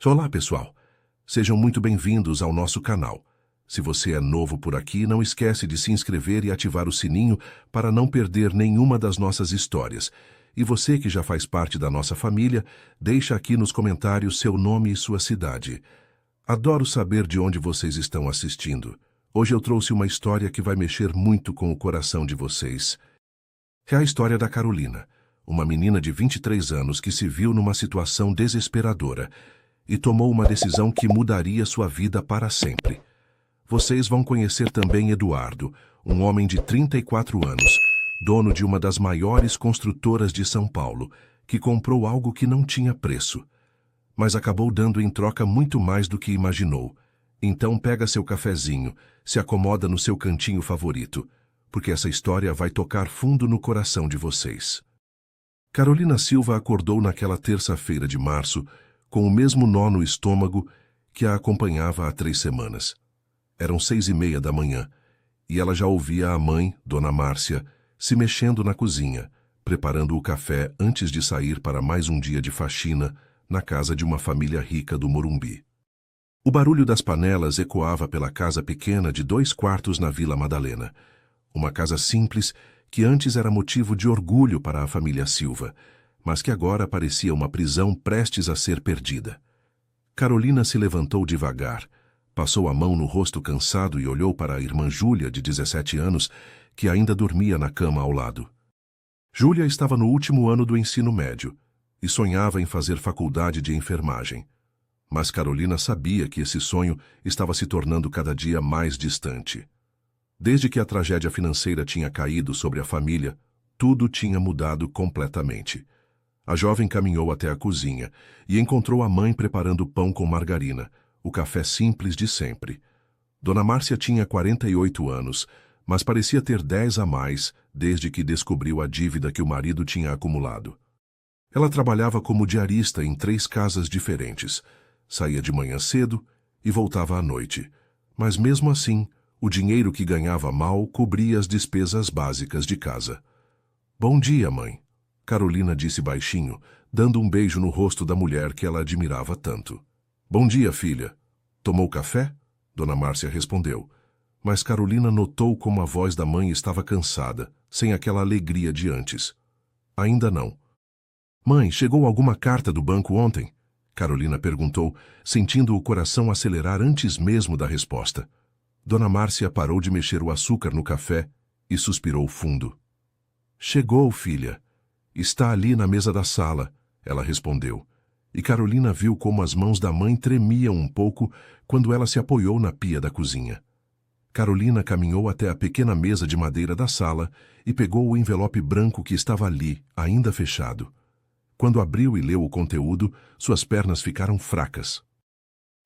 Olá, pessoal. Sejam muito bem-vindos ao nosso canal. Se você é novo por aqui, não esquece de se inscrever e ativar o sininho para não perder nenhuma das nossas histórias. E você que já faz parte da nossa família, deixa aqui nos comentários seu nome e sua cidade. Adoro saber de onde vocês estão assistindo. Hoje eu trouxe uma história que vai mexer muito com o coração de vocês. É a história da Carolina, uma menina de 23 anos que se viu numa situação desesperadora e tomou uma decisão que mudaria sua vida para sempre. Vocês vão conhecer também Eduardo, um homem de 34 anos, dono de uma das maiores construtoras de São Paulo, que comprou algo que não tinha preço, mas acabou dando em troca muito mais do que imaginou. Então pega seu cafezinho, se acomoda no seu cantinho favorito, porque essa história vai tocar fundo no coração de vocês. Carolina Silva acordou naquela terça-feira de março com o mesmo nó no estômago que a acompanhava há 3 semanas. Eram 6:30 da manhã, e ela já ouvia a mãe, Dona Márcia, se mexendo na cozinha, preparando o café antes de sair para mais um dia de faxina na casa de uma família rica do Morumbi. O barulho das panelas ecoava pela casa pequena de 2 quartos na Vila Madalena, uma casa simples que antes era motivo de orgulho para a família Silva, mas que agora parecia uma prisão prestes a ser perdida. Carolina se levantou devagar, passou a mão no rosto cansado e olhou para a irmã Júlia, de 17 anos, que ainda dormia na cama ao lado. Júlia estava no último ano do ensino médio e sonhava em fazer faculdade de enfermagem. Mas Carolina sabia que esse sonho estava se tornando cada dia mais distante. Desde que a tragédia financeira tinha caído sobre a família, tudo tinha mudado completamente. A jovem caminhou até a cozinha e encontrou a mãe preparando pão com margarina, o café simples de sempre. Dona Márcia tinha 48 anos, mas parecia ter 10 a mais desde que descobriu a dívida que o marido tinha acumulado. Ela trabalhava como diarista em 3 casas diferentes. Saía de manhã cedo e voltava à noite. Mas mesmo assim, o dinheiro que ganhava mal cobria as despesas básicas de casa. "Bom dia, mãe", Carolina disse baixinho, dando um beijo no rosto da mulher que ela admirava tanto. "Bom dia, filha. Tomou café?" Dona Márcia respondeu. Mas Carolina notou como a voz da mãe estava cansada, sem aquela alegria de antes. "Ainda não." "Mãe, chegou alguma carta do banco ontem?" Carolina perguntou, sentindo o coração acelerar antes mesmo da resposta. Dona Márcia parou de mexer o açúcar no café e suspirou fundo. "Chegou, filha. Está ali na mesa da sala", ela respondeu. E Carolina viu como as mãos da mãe tremiam um pouco quando ela se apoiou na pia da cozinha. Carolina caminhou até a pequena mesa de madeira da sala e pegou o envelope branco que estava ali, ainda fechado. Quando abriu e leu o conteúdo, suas pernas ficaram fracas.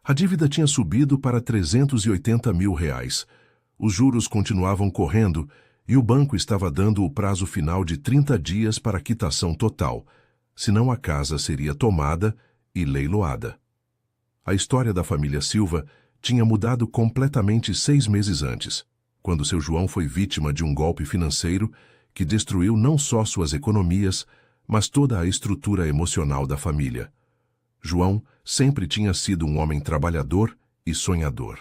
A dívida tinha subido para R$380 mil. Os juros continuavam correndo e o banco estava dando o prazo final de 30 dias para a quitação total, senão a casa seria tomada e leiloada. A história da família Silva tinha mudado completamente 6 meses antes, quando seu João foi vítima de um golpe financeiro que destruiu não só suas economias, mas toda a estrutura emocional da família. João sempre tinha sido um homem trabalhador e sonhador.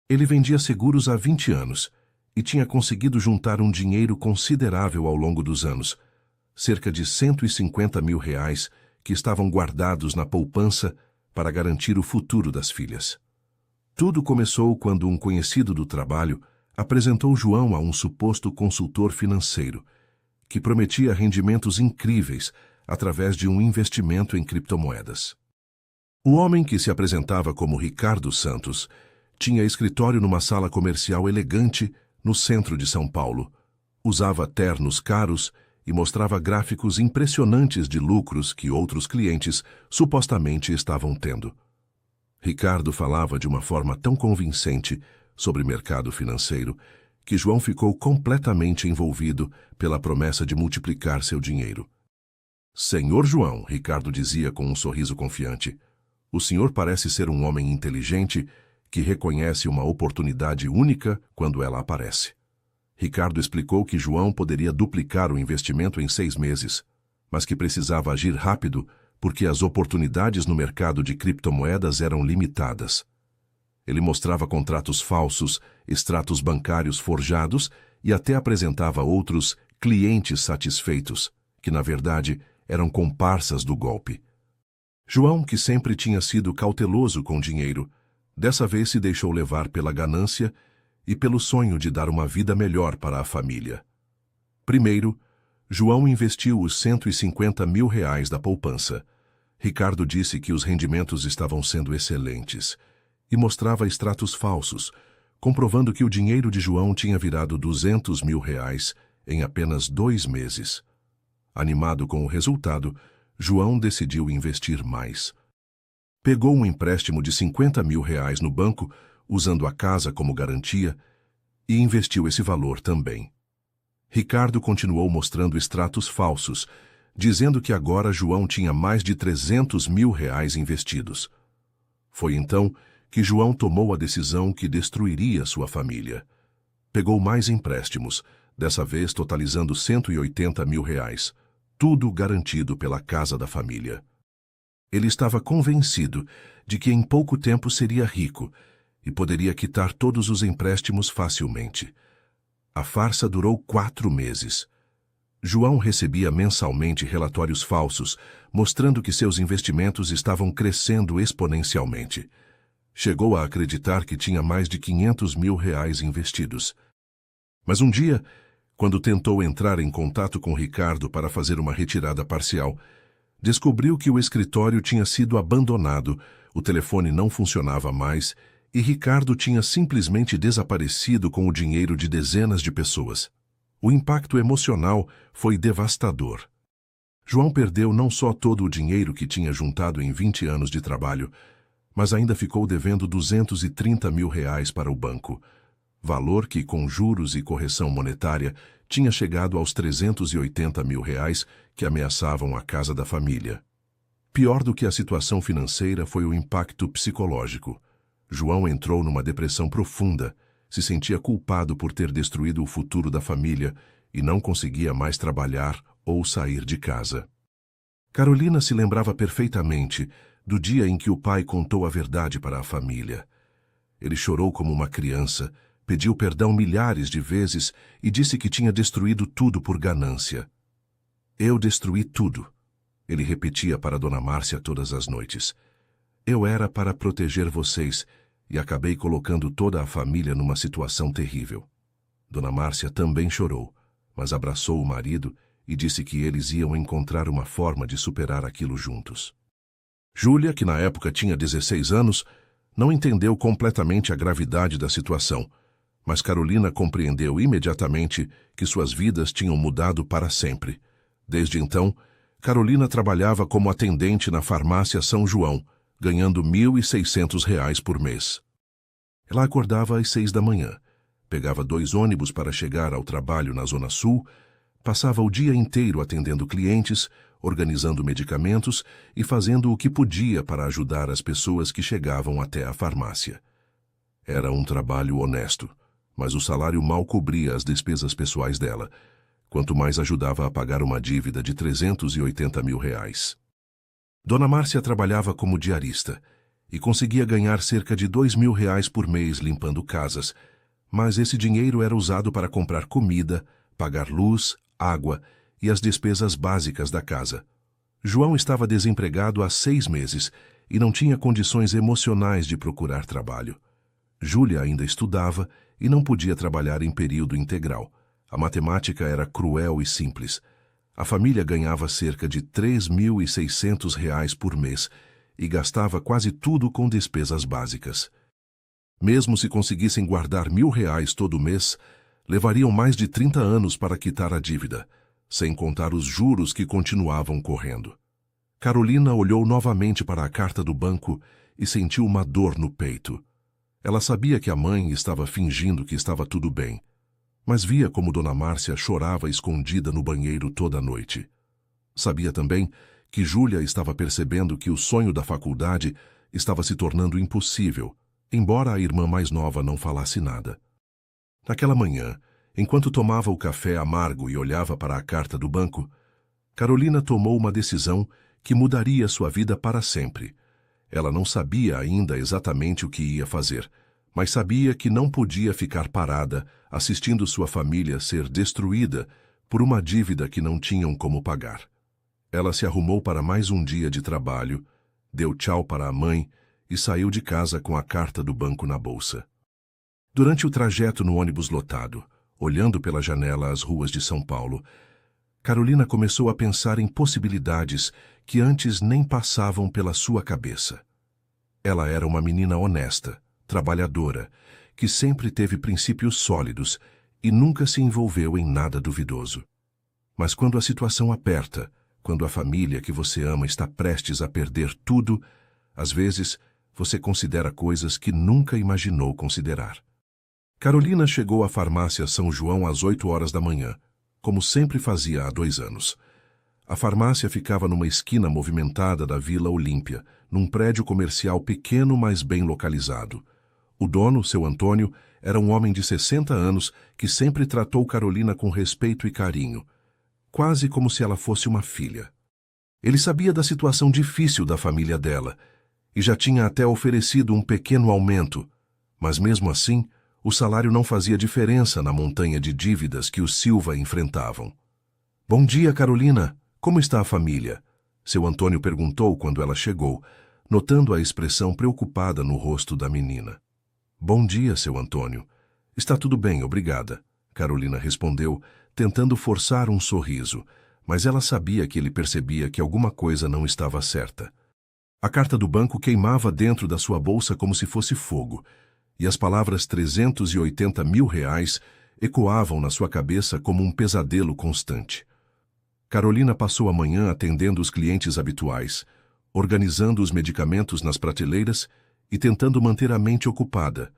Ele vendia seguros há 20 anos e tinha conseguido juntar um dinheiro considerável ao longo dos anos, cerca de R$150 mil que estavam guardados na poupança para garantir o futuro das filhas. Tudo começou quando um conhecido do trabalho apresentou João a um suposto consultor financeiro, que prometia rendimentos incríveis através de um investimento em criptomoedas. O homem, que se apresentava como Ricardo Santos, tinha escritório numa sala comercial elegante no centro de São Paulo, usava ternos caros e mostrava gráficos impressionantes de lucros que outros clientes supostamente estavam tendo. Ricardo falava de uma forma tão convincente sobre mercado financeiro que João ficou completamente envolvido pela promessa de multiplicar seu dinheiro. "Senhor João", Ricardo dizia com um sorriso confiante, "o senhor parece ser um homem inteligente que reconhece uma oportunidade única quando ela aparece." Ricardo explicou que João poderia duplicar o investimento em 6 meses, mas que precisava agir rápido porque as oportunidades no mercado de criptomoedas eram limitadas. Ele mostrava contratos falsos, extratos bancários forjados e até apresentava outros clientes satisfeitos, que na verdade eram comparsas do golpe. João, que sempre tinha sido cauteloso com dinheiro, dessa vez se deixou levar pela ganância e pelo sonho de dar uma vida melhor para a família. Primeiro, João investiu os R$ 150 mil da poupança. Ricardo disse que os rendimentos estavam sendo excelentes e mostrava extratos falsos, comprovando que o dinheiro de João tinha virado R$ 200 mil em apenas 2 meses. Animado com o resultado, João decidiu investir mais. Pegou um empréstimo de R$ 50 mil no banco, usando a casa como garantia, e investiu esse valor também. Ricardo continuou mostrando extratos falsos, dizendo que agora João tinha mais de R$ 300 mil investidos. Foi então que João tomou a decisão que destruiria sua família. Pegou mais empréstimos, dessa vez totalizando R$ 180 mil, tudo garantido pela casa da família. Ele estava convencido de que em pouco tempo seria rico e poderia quitar todos os empréstimos facilmente. A farsa durou 4 meses. João recebia mensalmente relatórios falsos, mostrando que seus investimentos estavam crescendo exponencialmente. Chegou a acreditar que tinha mais de R$ 500 mil investidos. Mas um dia, quando tentou entrar em contato com Ricardo para fazer uma retirada parcial, descobriu que o escritório tinha sido abandonado, o telefone não funcionava mais e Ricardo tinha simplesmente desaparecido com o dinheiro de dezenas de pessoas. O impacto emocional foi devastador. João perdeu não só todo o dinheiro que tinha juntado em 20 anos de trabalho, mas ainda ficou devendo R$ 230 mil para o banco, valor que, com juros e correção monetária, tinha chegado aos R$ 380 mil que ameaçavam a casa da família. Pior do que a situação financeira foi o impacto psicológico. João entrou numa depressão profunda, se sentia culpado por ter destruído o futuro da família e não conseguia mais trabalhar ou sair de casa. Carolina se lembrava perfeitamente do dia em que o pai contou a verdade para a família. Ele chorou como uma criança, pediu perdão milhares de vezes e disse que tinha destruído tudo por ganância. Eu destruí tudo, ele repetia para Dona Márcia todas as noites. Eu era para proteger vocês e acabei colocando toda a família numa situação terrível. Dona Márcia também chorou, mas abraçou o marido e disse que eles iam encontrar uma forma de superar aquilo juntos. Júlia, que na época tinha 16 anos, não entendeu completamente a gravidade da situação, mas Carolina compreendeu imediatamente que suas vidas tinham mudado para sempre. Desde então, Carolina trabalhava como atendente na farmácia São João, ganhando R$ 1.600 por mês. Ela acordava às 6 da manhã, pegava 2 ônibus para chegar ao trabalho na Zona Sul, passava o dia inteiro atendendo clientes, organizando medicamentos e fazendo o que podia para ajudar as pessoas que chegavam até a farmácia. Era um trabalho honesto, mas o salário mal cobria as despesas pessoais dela, quanto mais ajudava a pagar uma dívida de R$ 380 mil. Dona Márcia trabalhava como diarista e conseguia ganhar cerca de R$ 2.000 por mês limpando casas, mas esse dinheiro era usado para comprar comida, pagar luz, água e as despesas básicas da casa. João estava desempregado há 6 meses e não tinha condições emocionais de procurar trabalho. Júlia ainda estudava e não podia trabalhar em período integral. A matemática era cruel e simples. A família ganhava cerca de R$ 3.600 por mês e gastava quase tudo com despesas básicas. Mesmo se conseguissem guardar R$ 1.000 todo mês, levariam mais de 30 anos para quitar a dívida, sem contar os juros que continuavam correndo. Carolina olhou novamente para a carta do banco e sentiu uma dor no peito. Ela sabia que a mãe estava fingindo que estava tudo bem, mas via como Dona Márcia chorava escondida no banheiro toda a noite. Sabia também que Júlia estava percebendo que o sonho da faculdade estava se tornando impossível, embora a irmã mais nova não falasse nada. Naquela manhã, enquanto tomava o café amargo e olhava para a carta do banco, Carolina tomou uma decisão que mudaria sua vida para sempre. Ela não sabia ainda exatamente o que ia fazer, mas sabia que não podia ficar parada assistindo sua família ser destruída por uma dívida que não tinham como pagar. Ela se arrumou para mais um dia de trabalho, deu tchau para a mãe e saiu de casa com a carta do banco na bolsa. Durante o trajeto no ônibus lotado, olhando pela janela as ruas de São Paulo, Carolina começou a pensar em possibilidades que antes nem passavam pela sua cabeça. Ela era uma menina honesta, trabalhadora, que sempre teve princípios sólidos e nunca se envolveu em nada duvidoso. Mas quando a situação aperta, quando a família que você ama está prestes a perder tudo, às vezes você considera coisas que nunca imaginou considerar. Carolina chegou à farmácia São João às 8 horas da manhã, como sempre fazia há 2 anos. A farmácia ficava numa esquina movimentada da Vila Olímpia, num prédio comercial pequeno, mas bem localizado. O dono, seu Antônio, era um homem de 60 anos que sempre tratou Carolina com respeito e carinho, quase como se ela fosse uma filha. Ele sabia da situação difícil da família dela e já tinha até oferecido um pequeno aumento, mas mesmo assim, o salário não fazia diferença na montanha de dívidas que os Silva enfrentavam. "Bom dia, Carolina. Como está a família?" Seu Antônio perguntou quando ela chegou, notando a expressão preocupada no rosto da menina. "Bom dia, seu Antônio. Está tudo bem, obrigada," Carolina respondeu, tentando forçar um sorriso, mas ela sabia que ele percebia que alguma coisa não estava certa. A carta do banco queimava dentro da sua bolsa como se fosse fogo, e as palavras 380 mil reais ecoavam na sua cabeça como um pesadelo constante. Carolina passou a manhã atendendo os clientes habituais, organizando os medicamentos nas prateleiras e tentando manter a mente ocupada.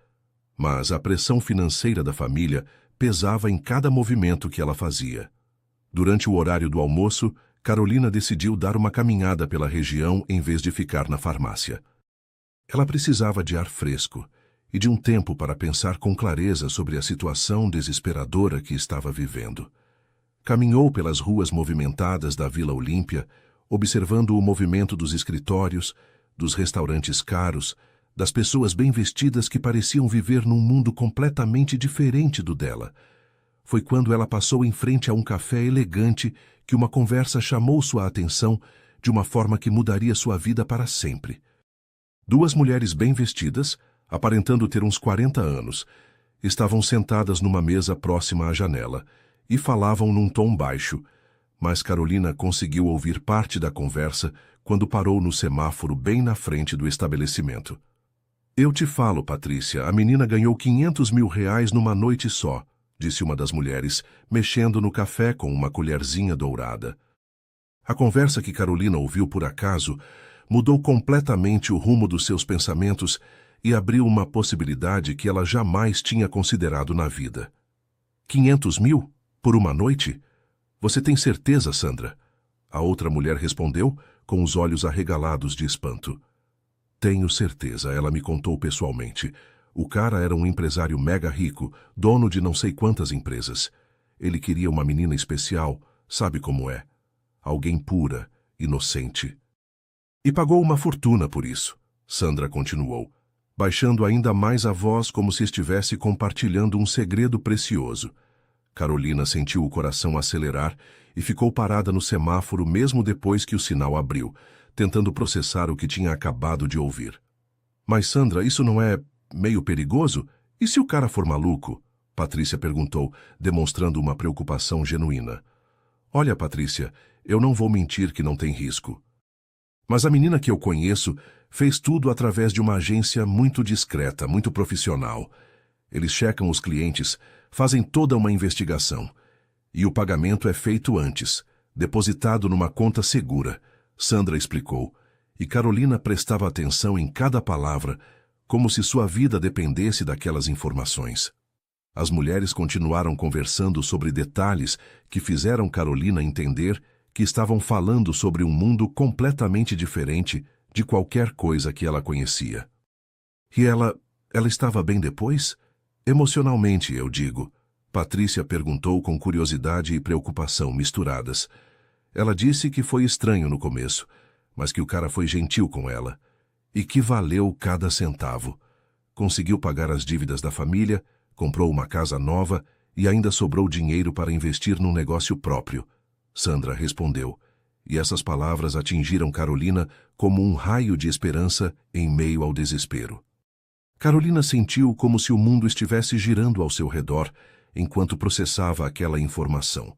Mas a pressão financeira da família pesava em cada movimento que ela fazia. Durante o horário do almoço, Carolina decidiu dar uma caminhada pela região em vez de ficar na farmácia. Ela precisava de ar fresco e de um tempo para pensar com clareza sobre a situação desesperadora que estava vivendo. Caminhou pelas ruas movimentadas da Vila Olímpia, observando o movimento dos escritórios, dos restaurantes caros, das pessoas bem vestidas que pareciam viver num mundo completamente diferente do dela. Foi quando ela passou em frente a um café elegante que uma conversa chamou sua atenção de uma forma que mudaria sua vida para sempre. 2 mulheres bem vestidas, aparentando ter uns 40 anos, estavam sentadas numa mesa próxima à janela e falavam num tom baixo, mas Carolina conseguiu ouvir parte da conversa quando parou no semáforo bem na frente do estabelecimento. "Eu te falo, Patrícia, a menina ganhou 500 mil reais numa noite só", disse uma das mulheres, mexendo no café com uma colherzinha dourada. A conversa que Carolina ouviu por acaso mudou completamente o rumo dos seus pensamentos e abriu uma possibilidade que ela jamais tinha considerado na vida. 500 mil? Por uma noite? Você tem certeza, Sandra? A outra mulher respondeu, com os olhos arregalados de espanto. Tenho certeza, ela me contou pessoalmente. O cara era um empresário mega rico, dono de não sei quantas empresas. Ele queria uma menina especial, sabe como é? Alguém pura, inocente. E pagou uma fortuna por isso, Sandra continuou, baixando ainda mais a voz como se estivesse compartilhando um segredo precioso. Carolina sentiu o coração acelerar e ficou parada no semáforo mesmo depois que o sinal abriu, tentando processar o que tinha acabado de ouvir. Mas, Sandra, isso não é meio perigoso? E se o cara for maluco? Patrícia perguntou, demonstrando uma preocupação genuína. Olha, Patrícia, eu não vou mentir que não tem risco. Mas a menina que eu conheço fez tudo através de uma agência muito discreta, muito profissional. Eles checam os clientes, fazem toda uma investigação. E o pagamento é feito antes, depositado numa conta segura, Sandra explicou, e Carolina prestava atenção em cada palavra, como se sua vida dependesse daquelas informações. As mulheres continuaram conversando sobre detalhes que fizeram Carolina entender que estavam falando sobre um mundo completamente diferente de qualquer coisa que ela conhecia. E ela estava bem depois? Emocionalmente, eu digo. Patrícia perguntou com curiosidade e preocupação misturadas. Ela disse que foi estranho no começo, mas que o cara foi gentil com ela e que valeu cada centavo. Conseguiu pagar as dívidas da família, comprou uma casa nova e ainda sobrou dinheiro para investir num negócio próprio. Sandra respondeu, e essas palavras atingiram Carolina como um raio de esperança em meio ao desespero. Carolina sentiu como se o mundo estivesse girando ao seu redor enquanto processava aquela informação.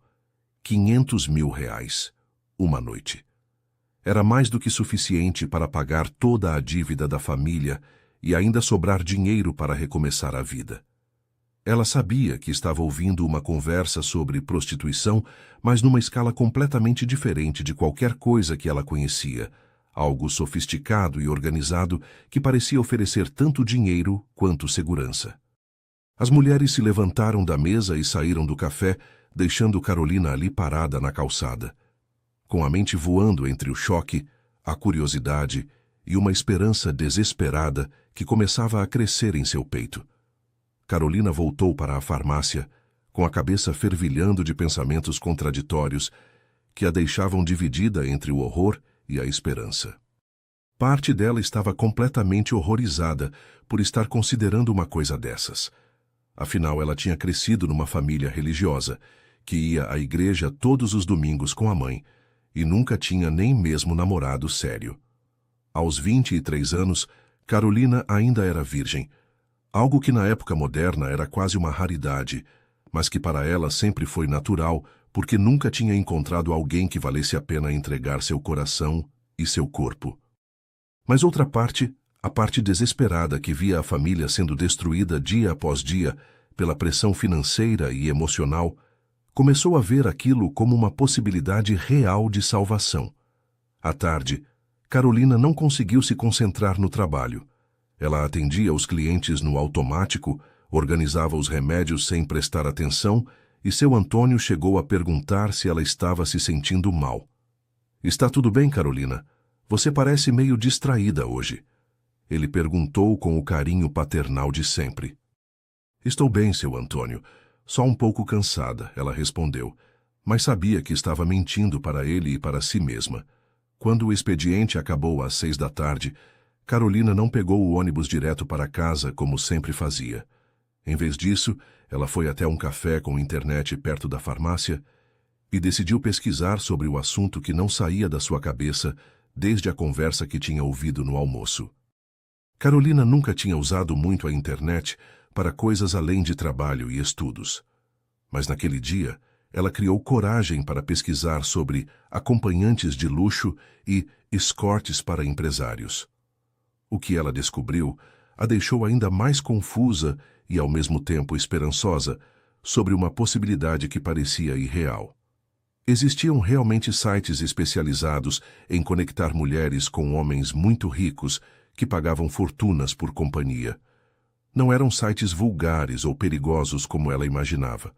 500 mil reais, uma noite. Era mais do que suficiente para pagar toda a dívida da família e ainda sobrar dinheiro para recomeçar a vida. Ela sabia que estava ouvindo uma conversa sobre prostituição, mas numa escala completamente diferente de qualquer coisa que ela conhecia, algo sofisticado e organizado que parecia oferecer tanto dinheiro quanto segurança. As mulheres se levantaram da mesa e saíram do café, deixando Carolina ali parada na calçada, com a mente voando entre o choque, a curiosidade e uma esperança desesperada que começava a crescer em seu peito. Carolina voltou para a farmácia, com a cabeça fervilhando de pensamentos contraditórios que a deixavam dividida entre o horror e a esperança. Parte dela estava completamente horrorizada por estar considerando uma coisa dessas. Afinal, ela tinha crescido numa família religiosa, que ia à igreja todos os domingos com a mãe, e nunca tinha nem mesmo namorado sério. Aos 23 anos, Carolina ainda era virgem, algo que na época moderna era quase uma raridade, mas que para ela sempre foi natural, porque nunca tinha encontrado alguém que valesse a pena entregar seu coração e seu corpo. Mas outra parte, a parte desesperada que via a família sendo destruída dia após dia pela pressão financeira e emocional, começou a ver aquilo como uma possibilidade real de salvação. À tarde, Carolina não conseguiu se concentrar no trabalho. Ela atendia os clientes no automático, organizava os remédios sem prestar atenção e seu Antônio chegou a perguntar se ela estava se sentindo mal. "Está tudo bem, Carolina? Você parece meio distraída hoje." Ele perguntou com o carinho paternal de sempre. "Estou bem, seu Antônio. Só um pouco cansada," ela respondeu, mas sabia que estava mentindo para ele e para si mesma. Quando o expediente acabou às 6 da tarde, Carolina não pegou o ônibus direto para casa como sempre fazia. Em vez disso, ela foi até um café com internet perto da farmácia e decidiu pesquisar sobre o assunto que não saía da sua cabeça desde a conversa que tinha ouvido no almoço. Carolina nunca tinha usado muito a internet para coisas além de trabalho e estudos. Mas naquele dia, ela criou coragem para pesquisar sobre acompanhantes de luxo e escortes para empresários. O que ela descobriu a deixou ainda mais confusa e ao mesmo tempo esperançosa sobre uma possibilidade que parecia irreal. Existiam realmente sites especializados em conectar mulheres com homens muito ricos que pagavam fortunas por companhia. Não eram sites vulgares ou perigosos como ela imaginava.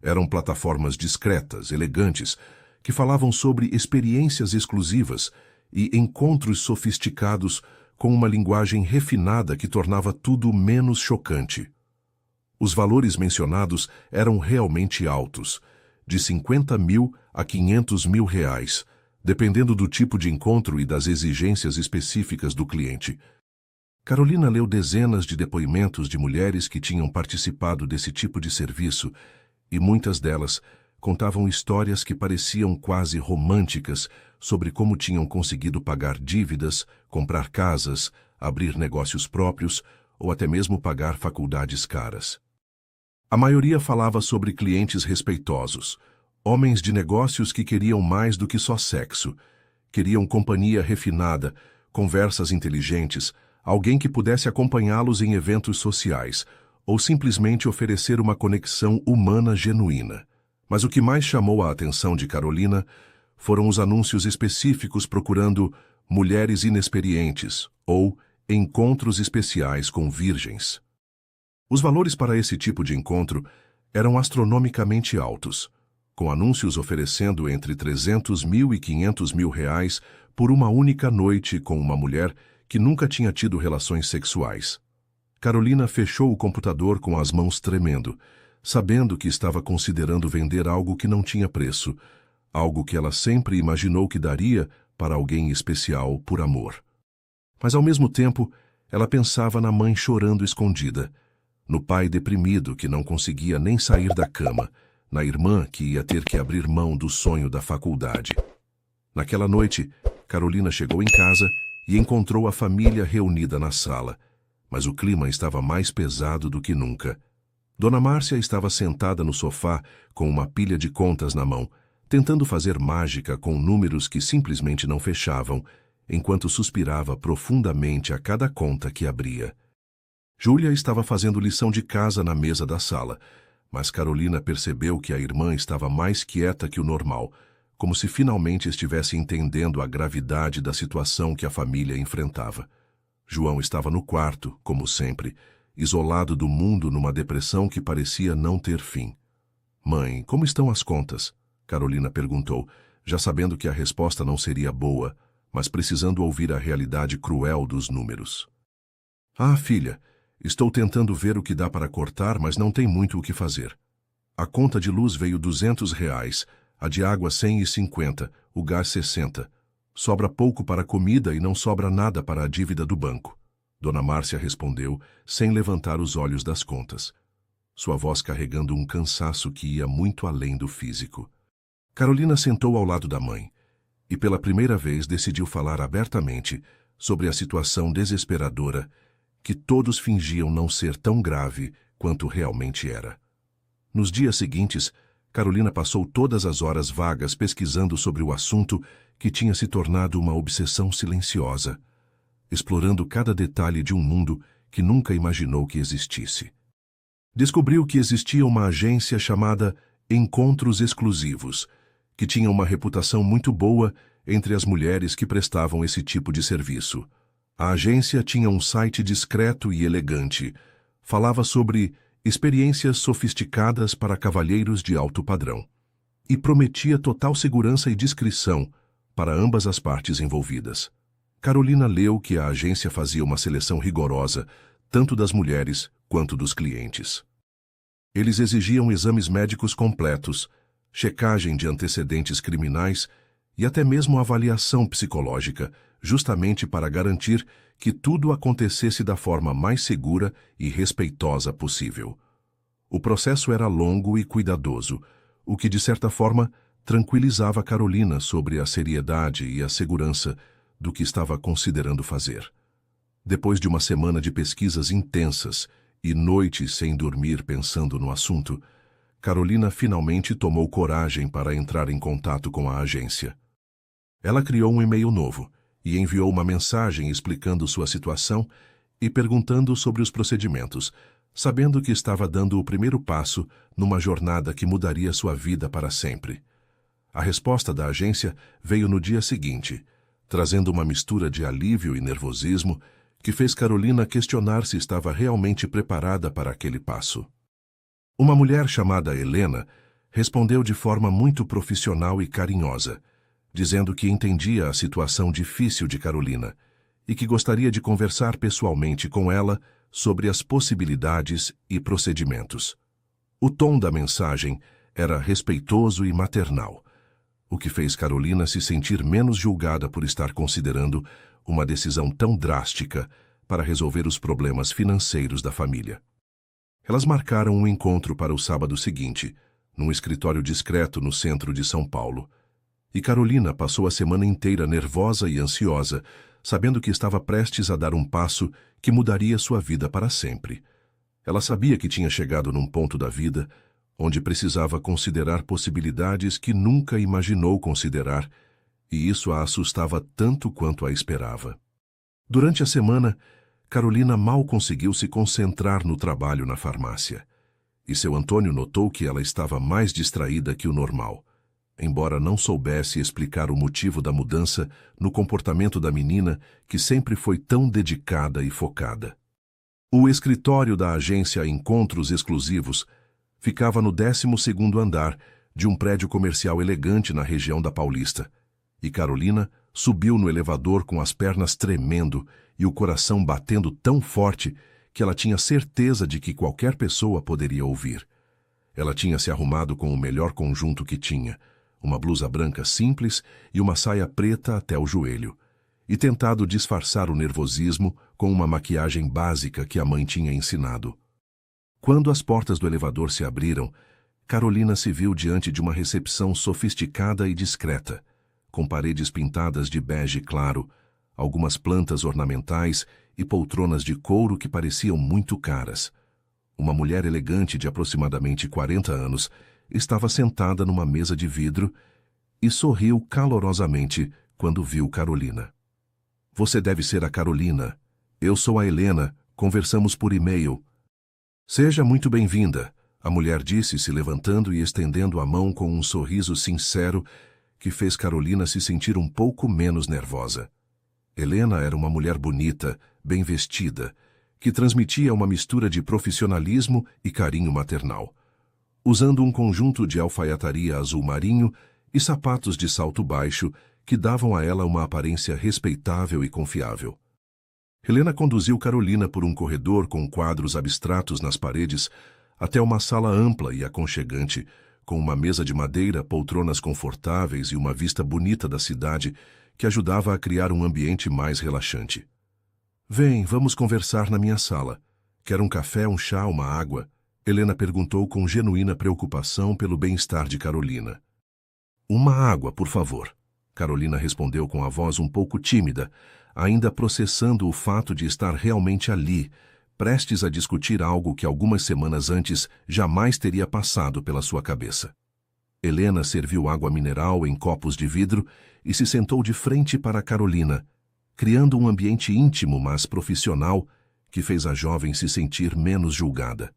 Eram plataformas discretas, elegantes, que falavam sobre experiências exclusivas e encontros sofisticados com uma linguagem refinada que tornava tudo menos chocante. Os valores mencionados eram realmente altos, de 50 mil a 500 mil reais, dependendo do tipo de encontro e das exigências específicas do cliente. Carolina leu dezenas de depoimentos de mulheres que tinham participado desse tipo de serviço e muitas delas contavam histórias que pareciam quase românticas sobre como tinham conseguido pagar dívidas, comprar casas, abrir negócios próprios ou até mesmo pagar faculdades caras. A maioria falava sobre clientes respeitosos, homens de negócios que queriam mais do que só sexo, queriam companhia refinada, conversas inteligentes, alguém que pudesse acompanhá-los em eventos sociais, ou simplesmente oferecer uma conexão humana genuína. Mas o que mais chamou a atenção de Carolina foram os anúncios específicos procurando mulheres inexperientes ou encontros especiais com virgens. Os valores para esse tipo de encontro eram astronomicamente altos, com anúncios oferecendo entre 300 mil e 500 mil reais por uma única noite com uma mulher que nunca tinha tido relações sexuais. Carolina fechou o computador com as mãos tremendo, sabendo que estava considerando vender algo que não tinha preço, algo que ela sempre imaginou que daria para alguém especial por amor. Mas ao mesmo tempo, ela pensava na mãe chorando escondida, no pai deprimido que não conseguia nem sair da cama, na irmã que ia ter que abrir mão do sonho da faculdade. Naquela noite, Carolina chegou em casa e encontrou a família reunida na sala, mas o clima estava mais pesado do que nunca. Dona Márcia estava sentada no sofá com uma pilha de contas na mão, tentando fazer mágica com números que simplesmente não fechavam, enquanto suspirava profundamente a cada conta que abria. Júlia estava fazendo lição de casa na mesa da sala, mas Carolina percebeu que a irmã estava mais quieta que o normal, como se finalmente estivesse entendendo a gravidade da situação que a família enfrentava. João estava no quarto, como sempre, isolado do mundo numa depressão que parecia não ter fim. "Mãe, como estão as contas?" Carolina perguntou, já sabendo que a resposta não seria boa, mas precisando ouvir a realidade cruel dos números. "Ah, filha, estou tentando ver o que dá para cortar, mas não tem muito o que fazer. A conta de luz veio R$ 200, a de água 150, o gás 60. Sobra pouco para a comida e não sobra nada para a dívida do banco." Dona Márcia respondeu, sem levantar os olhos das contas, sua voz carregando um cansaço que ia muito além do físico. Carolina sentou ao lado da mãe e pela primeira vez decidiu falar abertamente sobre a situação desesperadora que todos fingiam não ser tão grave quanto realmente era. Nos dias seguintes, Carolina passou todas as horas vagas pesquisando sobre o assunto que tinha se tornado uma obsessão silenciosa, explorando cada detalhe de um mundo que nunca imaginou que existisse. Descobriu que existia uma agência chamada Encontros Exclusivos, que tinha uma reputação muito boa entre as mulheres que prestavam esse tipo de serviço. A agência tinha um site discreto e elegante, falava sobre experiências sofisticadas para cavalheiros de alto padrão e prometia total segurança e discrição para ambas as partes envolvidas. Carolina leu que a agência fazia uma seleção rigorosa, tanto das mulheres quanto dos clientes. Eles exigiam exames médicos completos, checagem de antecedentes criminais e até mesmo avaliação psicológica, justamente para garantir que tudo acontecesse da forma mais segura e respeitosa possível. O processo era longo e cuidadoso, o que de certa forma tranquilizava Carolina sobre a seriedade e a segurança do que estava considerando fazer. Depois de uma semana de pesquisas intensas e noites sem dormir pensando no assunto, Carolina finalmente tomou coragem para entrar em contato com a agência. Ela criou um e-mail novo e enviou uma mensagem explicando sua situação e perguntando sobre os procedimentos, sabendo que estava dando o primeiro passo numa jornada que mudaria sua vida para sempre. A resposta da agência veio no dia seguinte, trazendo uma mistura de alívio e nervosismo que fez Carolina questionar se estava realmente preparada para aquele passo. Uma mulher chamada Helena respondeu de forma muito profissional e carinhosa, dizendo que entendia a situação difícil de Carolina e que gostaria de conversar pessoalmente com ela sobre as possibilidades e procedimentos. O tom da mensagem era respeitoso e maternal, o que fez Carolina se sentir menos julgada por estar considerando uma decisão tão drástica para resolver os problemas financeiros da família. Elas marcaram um encontro para o sábado seguinte, num escritório discreto no centro de São Paulo. E Carolina passou a semana inteira nervosa e ansiosa, sabendo que estava prestes a dar um passo que mudaria sua vida para sempre. Ela sabia que tinha chegado num ponto da vida onde precisava considerar possibilidades que nunca imaginou considerar, e isso a assustava tanto quanto a esperava. Durante a semana, Carolina mal conseguiu se concentrar no trabalho na farmácia, e seu Antônio notou que ela estava mais distraída que o normal, embora não soubesse explicar o motivo da mudança no comportamento da menina que sempre foi tão dedicada e focada. O escritório da agência Encontros Exclusivos ficava no 12º andar de um prédio comercial elegante na região da Paulista, e Carolina subiu no elevador com as pernas tremendo e o coração batendo tão forte que ela tinha certeza de que qualquer pessoa poderia ouvir. Ela tinha se arrumado com o melhor conjunto que tinha, uma blusa branca simples e uma saia preta até o joelho, e tentado disfarçar o nervosismo com uma maquiagem básica que a mãe tinha ensinado. Quando as portas do elevador se abriram, Carolina se viu diante de uma recepção sofisticada e discreta, com paredes pintadas de bege claro, algumas plantas ornamentais e poltronas de couro que pareciam muito caras. Uma mulher elegante de aproximadamente 40 anos estava sentada numa mesa de vidro e sorriu calorosamente quando viu Carolina. "Você deve ser a Carolina. Eu sou a Helena, conversamos por e-mail." "Seja muito bem-vinda", a mulher disse, se levantando e estendendo a mão com um sorriso sincero que fez Carolina se sentir um pouco menos nervosa. Helena era uma mulher bonita, bem vestida, que transmitia uma mistura de profissionalismo e carinho maternal. Usando um conjunto de alfaiataria azul marinho e sapatos de salto baixo que davam a ela uma aparência respeitável e confiável. Helena conduziu Carolina por um corredor com quadros abstratos nas paredes até uma sala ampla e aconchegante, com uma mesa de madeira, poltronas confortáveis e uma vista bonita da cidade que ajudava a criar um ambiente mais relaxante. "Vem, vamos conversar na minha sala. Quer um café, um chá, uma água?" Helena perguntou com genuína preocupação pelo bem-estar de Carolina. "Uma água, por favor." Carolina respondeu com a voz um pouco tímida, ainda processando o fato de estar realmente ali, prestes a discutir algo que algumas semanas antes jamais teria passado pela sua cabeça. Helena serviu água mineral em copos de vidro e se sentou de frente para Carolina, criando um ambiente íntimo, mas profissional, que fez a jovem se sentir menos julgada.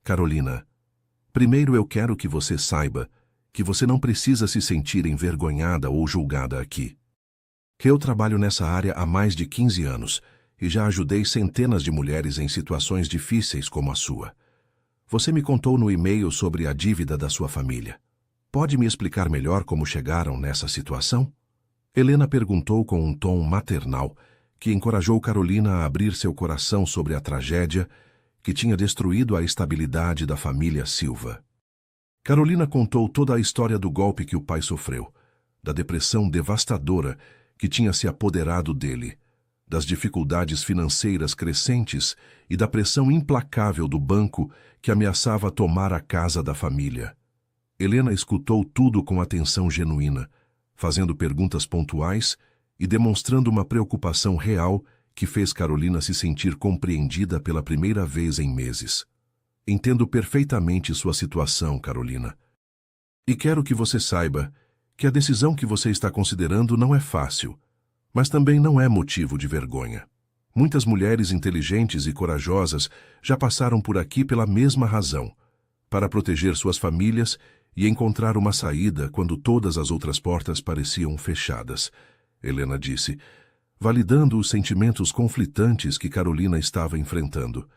"Carolina, primeiro eu quero que você saiba que você não precisa se sentir envergonhada ou julgada aqui. Eu trabalho nessa área há mais de 15 anos e já ajudei centenas de mulheres em situações difíceis como a sua. Você me contou no e-mail sobre a dívida da sua família. Pode me explicar melhor como chegaram nessa situação?" Helena perguntou com um tom maternal, que encorajou Carolina a abrir seu coração sobre a tragédia que tinha destruído a estabilidade da família Silva. Carolina contou toda a história do golpe que o pai sofreu, da depressão devastadora que tinha se apoderado dele, das dificuldades financeiras crescentes e da pressão implacável do banco que ameaçava tomar a casa da família. Helena escutou tudo com atenção genuína, fazendo perguntas pontuais e demonstrando uma preocupação real que fez Carolina se sentir compreendida pela primeira vez em meses. "Entendo perfeitamente sua situação, Carolina. E quero que você saiba que a decisão que você está considerando não é fácil, mas também não é motivo de vergonha. Muitas mulheres inteligentes e corajosas já passaram por aqui pela mesma razão, para proteger suas famílias e encontrar uma saída quando todas as outras portas pareciam fechadas", Helena disse, validando os sentimentos conflitantes que Carolina estava enfrentando.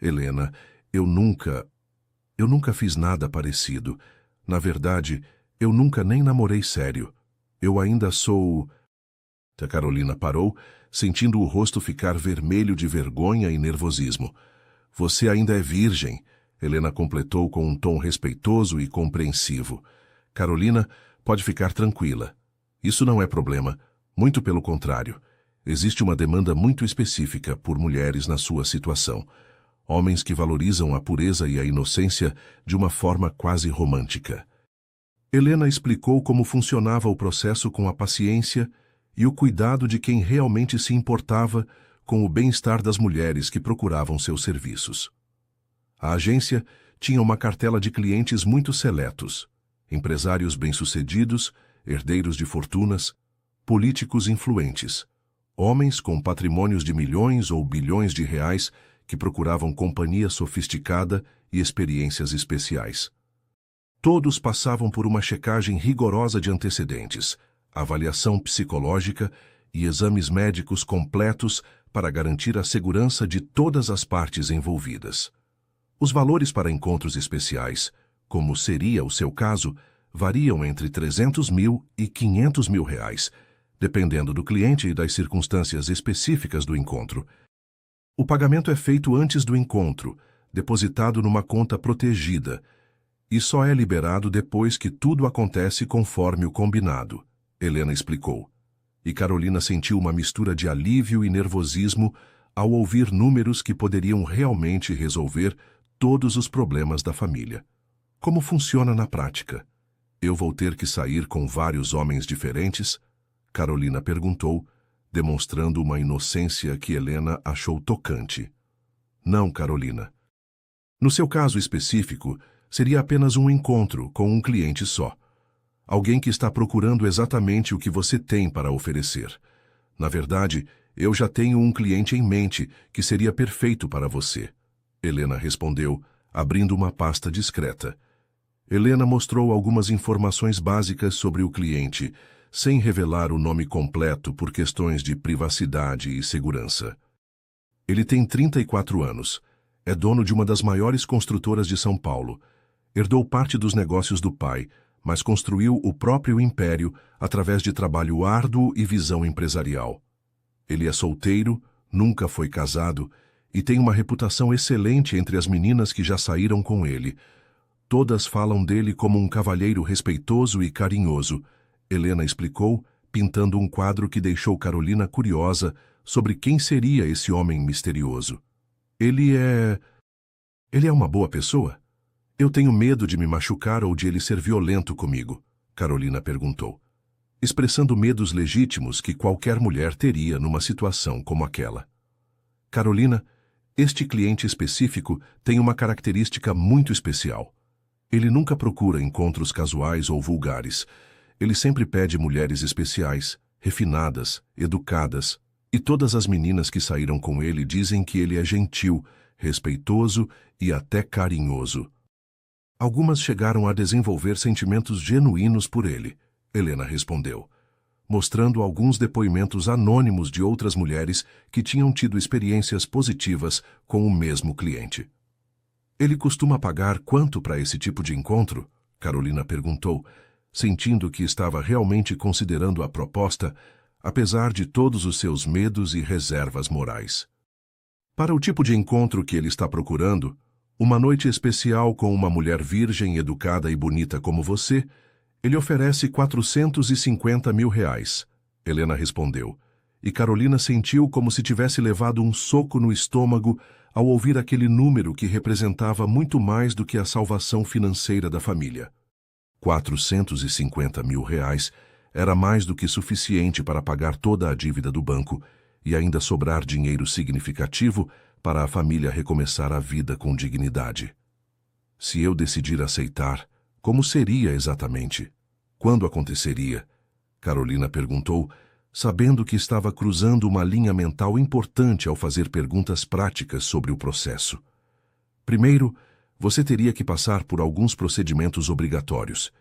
"Helena, eu nunca fiz nada parecido. Na verdade, eu nunca nem namorei sério. Eu ainda sou..." A Carolina parou, sentindo o rosto ficar vermelho de vergonha e nervosismo. "Você ainda é virgem", Helena completou com um tom respeitoso e compreensivo. "Carolina, pode ficar tranquila. Isso não é problema, muito pelo contrário. Existe uma demanda muito específica por mulheres na sua situação. Homens que valorizam a pureza e a inocência de uma forma quase romântica." Helena explicou como funcionava o processo com a paciência e o cuidado de quem realmente se importava com o bem-estar das mulheres que procuravam seus serviços. A agência tinha uma cartela de clientes muito seletos: empresários bem-sucedidos, herdeiros de fortunas, políticos influentes, homens com patrimônios de milhões ou bilhões de reais que procuravam companhia sofisticada e experiências especiais. Todos passavam por uma checagem rigorosa de antecedentes, avaliação psicológica e exames médicos completos para garantir a segurança de todas as partes envolvidas. Os valores para encontros especiais, como seria o seu caso, variam entre 300 mil e 500 mil reais, dependendo do cliente e das circunstâncias específicas do encontro. O pagamento é feito antes do encontro, depositado numa conta protegida, E só é liberado depois que tudo acontece conforme o combinado, Helena explicou. E Carolina sentiu uma mistura de alívio e nervosismo ao ouvir números que poderiam realmente resolver todos os problemas da família. Como funciona na prática? Eu vou ter que sair com vários homens diferentes? Carolina perguntou, demonstrando uma inocência que Helena achou tocante. Não, Carolina. No seu caso específico, seria apenas um encontro com um cliente só. Alguém que está procurando exatamente o que você tem para oferecer. Na verdade, eu já tenho um cliente em mente que seria perfeito para você. Helena respondeu, abrindo uma pasta discreta. Helena mostrou algumas informações básicas sobre o cliente, sem revelar o nome completo por questões de privacidade e segurança. Ele tem 34 anos. É dono de uma das maiores construtoras de São Paulo. Herdou parte dos negócios do pai, mas construiu o próprio império através de trabalho árduo e visão empresarial. Ele é solteiro, nunca foi casado e tem uma reputação excelente entre as meninas que já saíram com ele. Todas falam dele como um cavalheiro respeitoso e carinhoso, Helena explicou, pintando um quadro que deixou Carolina curiosa sobre quem seria esse homem misterioso. Ele é uma boa pessoa? Eu tenho medo de me machucar ou de ele ser violento comigo, Carolina perguntou, expressando medos legítimos que qualquer mulher teria numa situação como aquela. Carolina, este cliente específico tem uma característica muito especial. Ele nunca procura encontros casuais ou vulgares. Ele sempre pede mulheres especiais, refinadas, educadas, e todas as meninas que saíram com ele dizem que ele é gentil, respeitoso e até carinhoso. Algumas chegaram a desenvolver sentimentos genuínos por ele, Helena respondeu, mostrando alguns depoimentos anônimos de outras mulheres que tinham tido experiências positivas com o mesmo cliente. Ele costuma pagar quanto para esse tipo de encontro? Carolina perguntou, sentindo que estava realmente considerando a proposta, apesar de todos os seus medos e reservas morais. Para o tipo de encontro que ele está procurando, uma noite especial com uma mulher virgem, educada e bonita como você, ele oferece R$450 mil, Helena respondeu, e Carolina sentiu como se tivesse levado um soco no estômago ao ouvir aquele número que representava muito mais do que a salvação financeira da família. R$450 mil era mais do que suficiente para pagar toda a dívida do banco e ainda sobrar dinheiro significativo para a família recomeçar a vida com dignidade. Se eu decidir aceitar, como seria exatamente? Quando aconteceria? Carolina perguntou, sabendo que estava cruzando uma linha mental importante ao fazer perguntas práticas sobre o processo. Primeiro, você teria que passar por alguns procedimentos obrigatórios.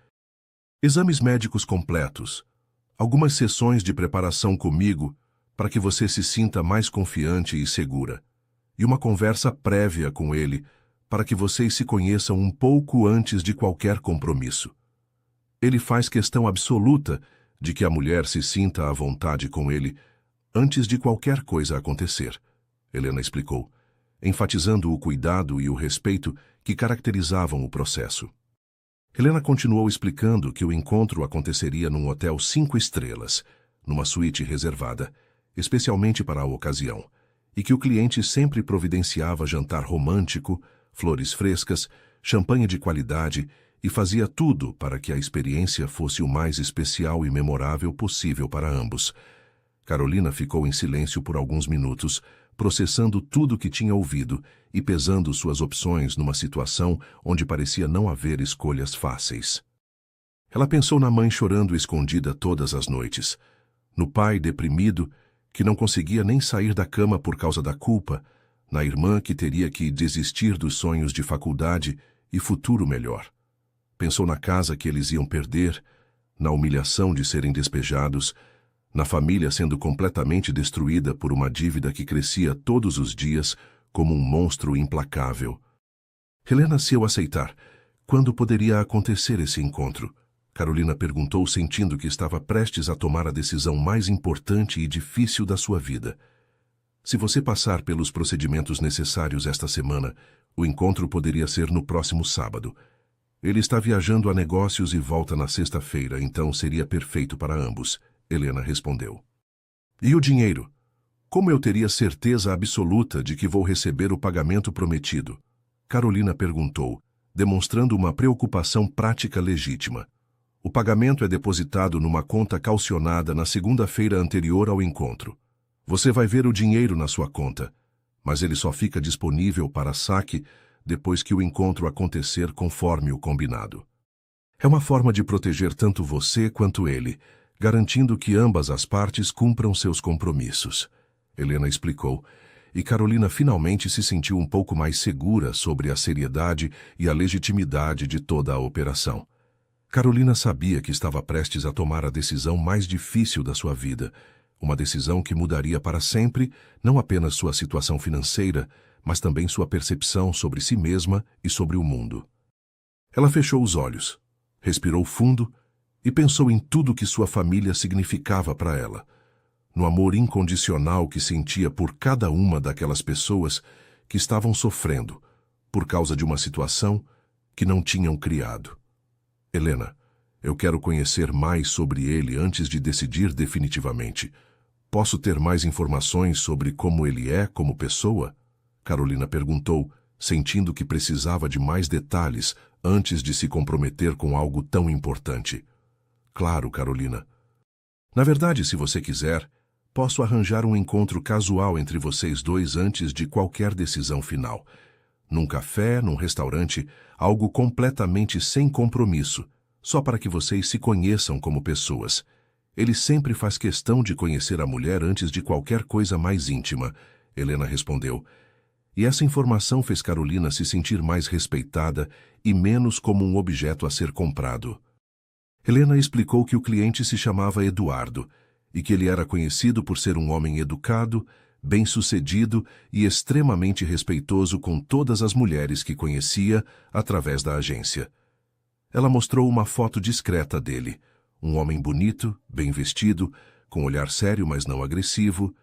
Exames médicos completos, algumas sessões de preparação comigo para que você se sinta mais confiante e segura, e uma conversa prévia com ele para que vocês se conheçam um pouco antes de qualquer compromisso. Ele faz questão absoluta de que a mulher se sinta à vontade com ele antes de qualquer coisa acontecer, Helena explicou, enfatizando o cuidado e o respeito que caracterizavam o processo. Helena continuou explicando que o encontro aconteceria num hotel 5 estrelas, numa suíte reservada, especialmente para a ocasião, e que o cliente sempre providenciava jantar romântico, flores frescas, champanhe de qualidade e fazia tudo para que a experiência fosse o mais especial e memorável possível para ambos. Carolina ficou em silêncio por alguns minutos, processando tudo o que tinha ouvido e pesando suas opções numa situação onde parecia não haver escolhas fáceis. Ela pensou na mãe chorando escondida todas as noites, no pai deprimido, que não conseguia nem sair da cama por causa da culpa, na irmã que teria que desistir dos sonhos de faculdade e futuro melhor. Pensou na casa que eles iam perder, na humilhação de serem despejados, na família sendo completamente destruída por uma dívida que crescia todos os dias como um monstro implacável. Helena, se eu aceitar, quando poderia acontecer esse encontro? Carolina perguntou, sentindo que estava prestes a tomar a decisão mais importante e difícil da sua vida. Se você passar pelos procedimentos necessários esta semana, o encontro poderia ser no próximo sábado. Ele está viajando a negócios e volta na sexta-feira, então seria perfeito para ambos, Helena respondeu. E o dinheiro? Como eu teria certeza absoluta de que vou receber o pagamento prometido? Carolina perguntou, demonstrando uma preocupação prática legítima. O pagamento é depositado numa conta calcionada na segunda-feira anterior ao encontro. Você vai ver o dinheiro na sua conta, mas ele só fica disponível para saque depois que o encontro acontecer conforme o combinado. É uma forma de proteger tanto você quanto ele, garantindo que ambas as partes cumpram seus compromissos, Helena explicou, e Carolina finalmente se sentiu um pouco mais segura sobre a seriedade e a legitimidade de toda a operação. Carolina sabia que estava prestes a tomar a decisão mais difícil da sua vida, uma decisão que mudaria para sempre não apenas sua situação financeira, mas também sua percepção sobre si mesma e sobre o mundo. Ela fechou os olhos, respirou fundo e pensou em tudo que sua família significava para ela, no amor incondicional que sentia por cada uma daquelas pessoas que estavam sofrendo por causa de uma situação que não tinham criado. Helena, eu quero conhecer mais sobre ele antes de decidir definitivamente. Posso ter mais informações sobre como ele é como pessoa? Carolina perguntou, sentindo que precisava de mais detalhes antes de se comprometer com algo tão importante. Claro, Carolina. Na verdade, se você quiser, posso arranjar um encontro casual entre vocês dois antes de qualquer decisão final. Num café, num restaurante, algo completamente sem compromisso, só para que vocês se conheçam como pessoas. Ele sempre faz questão de conhecer a mulher antes de qualquer coisa mais íntima, Helena respondeu. E essa informação fez Carolina se sentir mais respeitada e menos como um objeto a ser comprado. Helena explicou que o cliente se chamava Eduardo e que ele era conhecido por ser um homem educado, bem-sucedido e extremamente respeitoso com todas as mulheres que conhecia através da agência. Ela mostrou uma foto discreta dele, um homem bonito, bem vestido, com olhar sério mas não agressivo,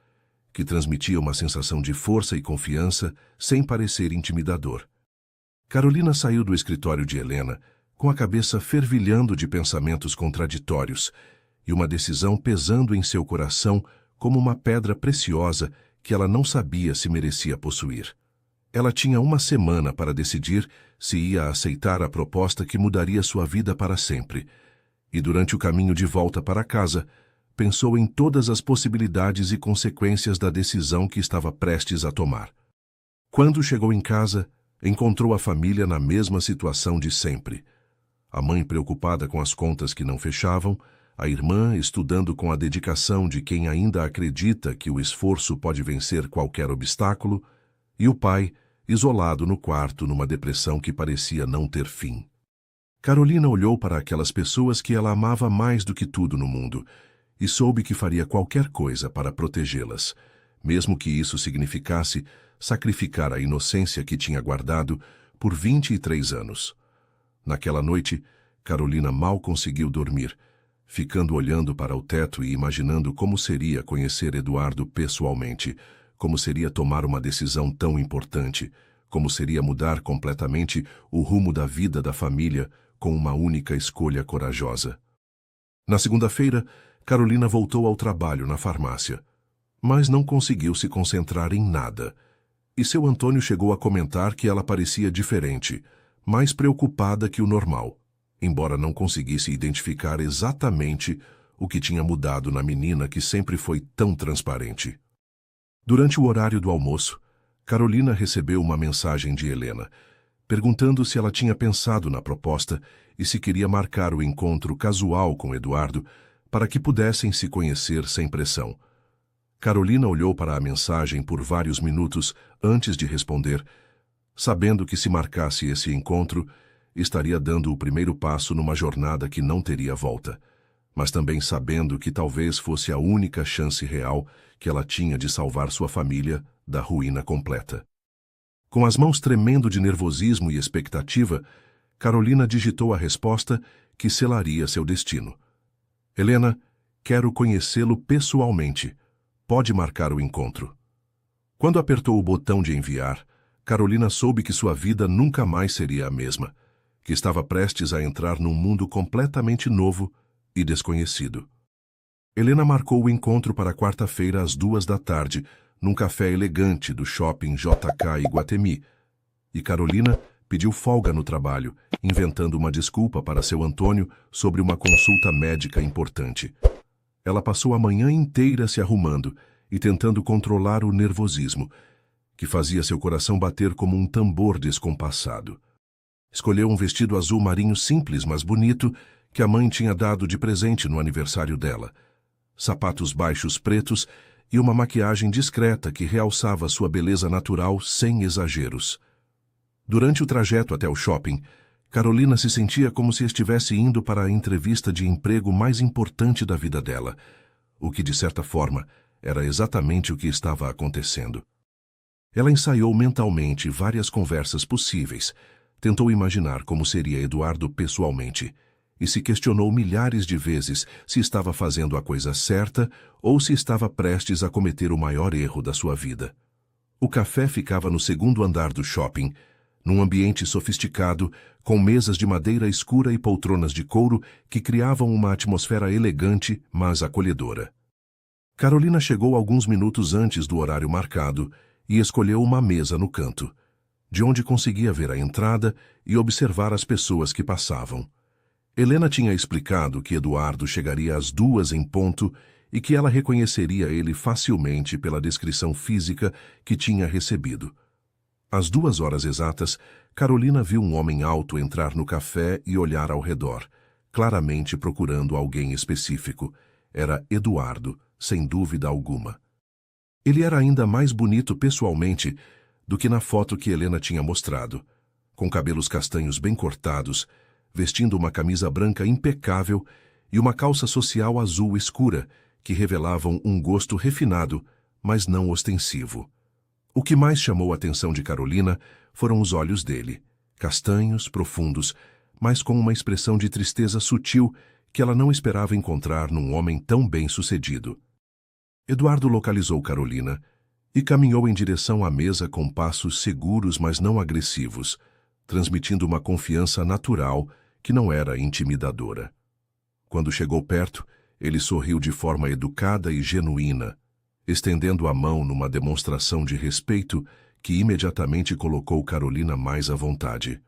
que transmitia uma sensação de força e confiança sem parecer intimidador. Carolina saiu do escritório de Helena com a cabeça fervilhando de pensamentos contraditórios e uma decisão pesando em seu coração como uma pedra preciosa que ela não sabia se merecia possuir. Ela tinha uma semana para decidir se ia aceitar a proposta que mudaria sua vida para sempre, e durante o caminho de volta para casa, pensou em todas as possibilidades e consequências da decisão que estava prestes a tomar. Quando chegou em casa, encontrou a família na mesma situação de sempre. A mãe preocupada com as contas que não fechavam, a irmã estudando com a dedicação de quem ainda acredita que o esforço pode vencer qualquer obstáculo, e o pai isolado no quarto numa depressão que parecia não ter fim. Carolina olhou para aquelas pessoas que ela amava mais do que tudo no mundo e soube que faria qualquer coisa para protegê-las, mesmo que isso significasse sacrificar a inocência que tinha guardado por 23 anos. Naquela noite, Carolina mal conseguiu dormir, ficando olhando para o teto e imaginando como seria conhecer Eduardo pessoalmente, como seria tomar uma decisão tão importante, como seria mudar completamente o rumo da vida da família com uma única escolha corajosa. Na segunda-feira, Carolina voltou ao trabalho na farmácia, mas não conseguiu se concentrar em nada, e seu Antônio chegou a comentar que ela parecia diferente, mais preocupada que o normal, embora não conseguisse identificar exatamente o que tinha mudado na menina que sempre foi tão transparente. Durante o horário do almoço, Carolina recebeu uma mensagem de Helena, perguntando se ela tinha pensado na proposta e se queria marcar o encontro casual com Eduardo para que pudessem se conhecer sem pressão. Carolina olhou para a mensagem por vários minutos antes de responder, sabendo que se marcasse esse encontro, estaria dando o primeiro passo numa jornada que não teria volta, mas também sabendo que talvez fosse a única chance real que ela tinha de salvar sua família da ruína completa. Com as mãos tremendo de nervosismo e expectativa, Carolina digitou a resposta que selaria seu destino. Helena, quero conhecê-lo pessoalmente. Pode marcar o encontro. Quando apertou o botão de enviar, Carolina soube que sua vida nunca mais seria a mesma, que estava prestes a entrar num mundo completamente novo e desconhecido. Helena marcou o encontro para quarta-feira às 14h, num café elegante do shopping JK Iguatemi, e Carolina pediu folga no trabalho, inventando uma desculpa para seu Antônio sobre uma consulta médica importante. Ela passou a manhã inteira se arrumando e tentando controlar o nervosismo, que fazia seu coração bater como um tambor descompassado. Escolheu um vestido azul marinho simples, mas bonito, que a mãe tinha dado de presente no aniversário dela. Sapatos baixos pretos e uma maquiagem discreta que realçava sua beleza natural sem exageros. Durante o trajeto até o shopping, Carolina se sentia como se estivesse indo para a entrevista de emprego mais importante da vida dela, o que, de certa forma, era exatamente o que estava acontecendo. Ela ensaiou mentalmente várias conversas possíveis, tentou imaginar como seria Eduardo pessoalmente e se questionou milhares de vezes se estava fazendo a coisa certa ou se estava prestes a cometer o maior erro da sua vida. O café ficava no segundo andar do shopping, num ambiente sofisticado, com mesas de madeira escura e poltronas de couro que criavam uma atmosfera elegante, mas acolhedora. Carolina chegou alguns minutos antes do horário marcado e escolheu uma mesa no canto, de onde conseguia ver a entrada e observar as pessoas que passavam. Helena tinha explicado que Eduardo chegaria às 2h em ponto e que ela reconheceria ele facilmente pela descrição física que tinha recebido. Às 2h exatas, Carolina viu um homem alto entrar no café e olhar ao redor, claramente procurando alguém específico. Era Eduardo, sem dúvida alguma. Ele era ainda mais bonito pessoalmente do que na foto que Helena tinha mostrado, com cabelos castanhos bem cortados, vestindo uma camisa branca impecável e uma calça social azul escura, que revelavam um gosto refinado, mas não ostensivo. O que mais chamou a atenção de Carolina foram os olhos dele, castanhos, profundos, mas com uma expressão de tristeza sutil que ela não esperava encontrar num homem tão bem-sucedido. Eduardo localizou Carolina e caminhou em direção à mesa com passos seguros, mas não agressivos, transmitindo uma confiança natural que não era intimidadora. Quando chegou perto, ele sorriu de forma educada e genuína, estendendo a mão numa demonstração de respeito que imediatamente colocou Carolina mais à vontade.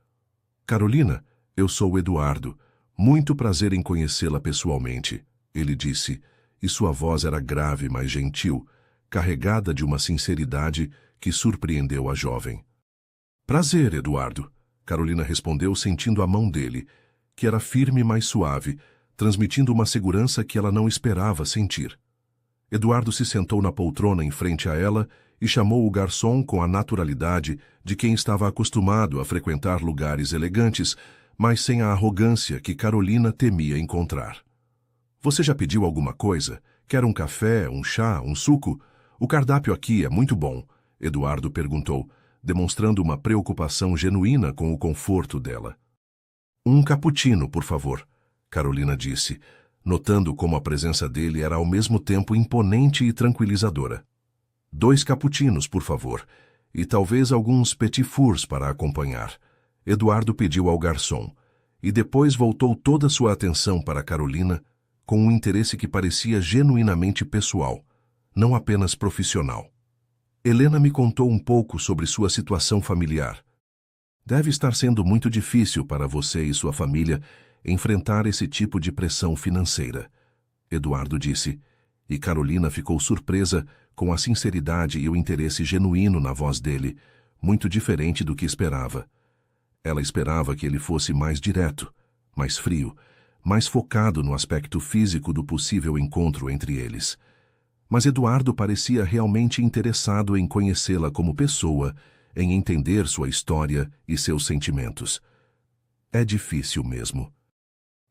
"Carolina, eu sou Eduardo. Muito prazer em conhecê-la pessoalmente", ele disse, e sua voz era grave, mas gentil, carregada de uma sinceridade que surpreendeu a jovem. "Prazer, Eduardo", Carolina respondeu sentindo a mão dele, que era firme, mas suave, transmitindo uma segurança que ela não esperava sentir. Eduardo se sentou na poltrona em frente a ela e chamou o garçom com a naturalidade de quem estava acostumado a frequentar lugares elegantes, mas sem a arrogância que Carolina temia encontrar. "Você já pediu alguma coisa? Quer um café, um chá, um suco? O cardápio aqui é muito bom", Eduardo perguntou, demonstrando uma preocupação genuína com o conforto dela. "Um cappuccino, por favor", Carolina disse, notando como a presença dele era ao mesmo tempo imponente e tranquilizadora. "2 cappuccinos, por favor, e talvez alguns petit fours para acompanhar", Eduardo pediu ao garçom, e depois voltou toda sua atenção para Carolina com um interesse que parecia genuinamente pessoal, não apenas profissional. "Helena me contou um pouco sobre sua situação familiar. Deve estar sendo muito difícil para você e sua família enfrentar esse tipo de pressão financeira", Eduardo disse, e Carolina ficou surpresa com a sinceridade e o interesse genuíno na voz dele, muito diferente do que esperava. Ela esperava que ele fosse mais direto, mais frio, mais focado no aspecto físico do possível encontro entre eles. Mas Eduardo parecia realmente interessado em conhecê-la como pessoa, em entender sua história e seus sentimentos. "É difícil mesmo.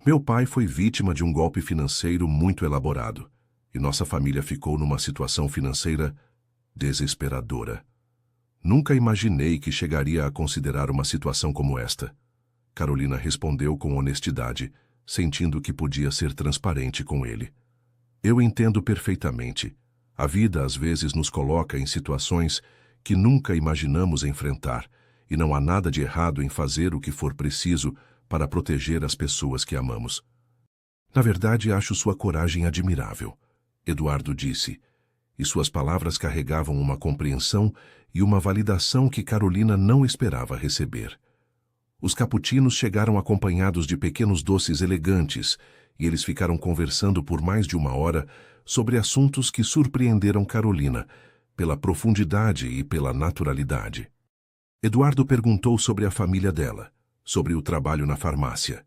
Meu pai foi vítima de um golpe financeiro muito elaborado, e nossa família ficou numa situação financeira desesperadora. Nunca imaginei que chegaria a considerar uma situação como esta", Carolina respondeu com honestidade, sentindo que podia ser transparente com ele. "Eu entendo perfeitamente. A vida às vezes nos coloca em situações que nunca imaginamos enfrentar, e não há nada de errado em fazer o que for preciso para proteger as pessoas que amamos. Na verdade, acho sua coragem admirável, Eduardo disse, e suas palavras carregavam uma compreensão e uma validação que Carolina não esperava receber. Os cappuccinos chegaram acompanhados de pequenos doces elegantes, e eles ficaram conversando por mais de 1 hora sobre assuntos que surpreenderam Carolina, pela profundidade e pela naturalidade. Eduardo perguntou sobre a família dela, sobre o trabalho na farmácia,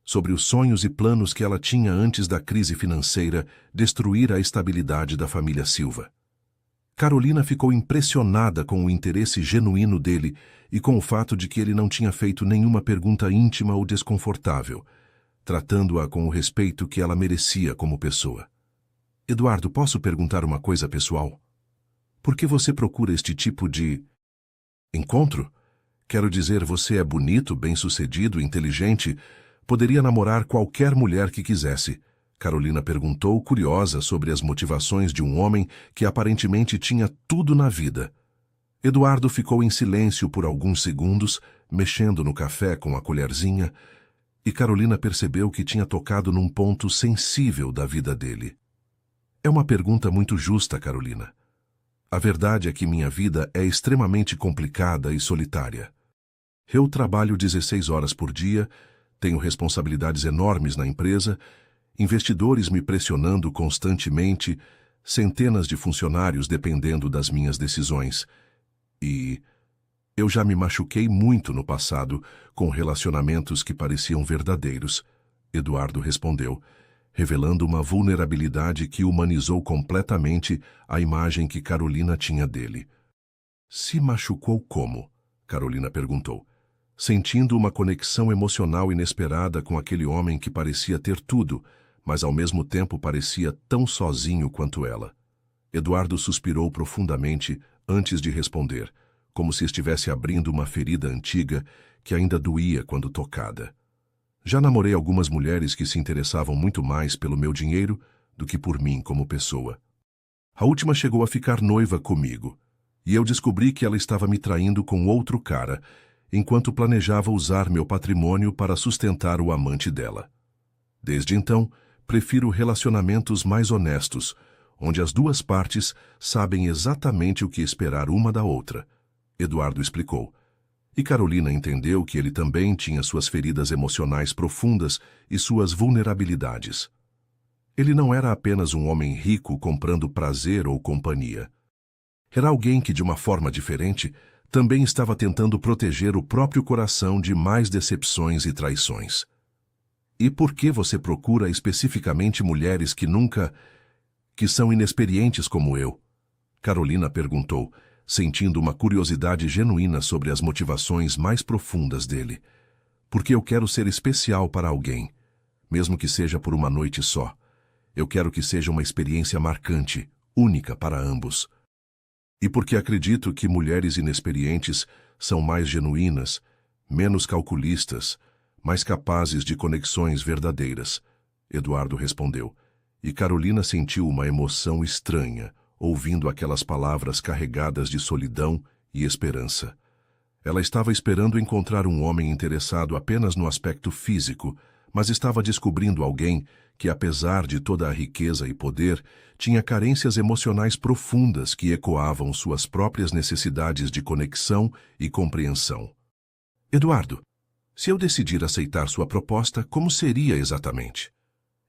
sobre os sonhos e planos que ela tinha antes da crise financeira destruir a estabilidade da família Silva. Carolina ficou impressionada com o interesse genuíno dele e com o fato de que ele não tinha feito nenhuma pergunta íntima ou desconfortável, tratando-a com o respeito que ela merecia como pessoa. Eduardo, posso perguntar uma coisa pessoal? Por que você procura este tipo de encontro? Quero dizer, você é bonito, bem-sucedido, inteligente, poderia namorar qualquer mulher que quisesse. Carolina perguntou, curiosa sobre as motivações de um homem que aparentemente tinha tudo na vida. Eduardo ficou em silêncio por alguns segundos, mexendo no café com a colherzinha, e Carolina percebeu que tinha tocado num ponto sensível da vida dele. É uma pergunta muito justa, Carolina. A verdade é que minha vida é extremamente complicada e solitária. Eu trabalho 16 horas por dia, tenho responsabilidades enormes na empresa, investidores me pressionando constantemente, centenas de funcionários dependendo das minhas decisões. E eu já me machuquei muito no passado com relacionamentos que pareciam verdadeiros, Eduardo respondeu, revelando uma vulnerabilidade que humanizou completamente a imagem que Carolina tinha dele. Se machucou como? Carolina perguntou, sentindo uma conexão emocional inesperada com aquele homem que parecia ter tudo, mas ao mesmo tempo parecia tão sozinho quanto ela. Eduardo suspirou profundamente antes de responder, como se estivesse abrindo uma ferida antiga que ainda doía quando tocada. Já namorei algumas mulheres que se interessavam muito mais pelo meu dinheiro do que por mim como pessoa. A última chegou a ficar noiva comigo, e eu descobri que ela estava me traindo com outro cara, enquanto planejava usar meu patrimônio para sustentar o amante dela. Desde então, prefiro relacionamentos mais honestos, onde as duas partes sabem exatamente o que esperar uma da outra, Eduardo explicou. E Carolina entendeu que ele também tinha suas feridas emocionais profundas e suas vulnerabilidades. Ele não era apenas um homem rico comprando prazer ou companhia. Era alguém que, de uma forma diferente, também estava tentando proteger o próprio coração de mais decepções e traições. E por que você procura especificamente mulheres que são inexperientes como eu? Carolina perguntou, sentindo uma curiosidade genuína sobre as motivações mais profundas dele. Porque eu quero ser especial para alguém, mesmo que seja por uma noite só. Eu quero que seja uma experiência marcante, única para ambos. E porque acredito que mulheres inexperientes são mais genuínas, menos calculistas, mais capazes de conexões verdadeiras, Eduardo respondeu, e Carolina sentiu uma emoção estranha, ouvindo aquelas palavras carregadas de solidão e esperança. Ela estava esperando encontrar um homem interessado apenas no aspecto físico, mas estava descobrindo alguém que, apesar de toda a riqueza e poder, tinha carências emocionais profundas que ecoavam suas próprias necessidades de conexão e compreensão. Eduardo, se eu decidir aceitar sua proposta, como seria exatamente?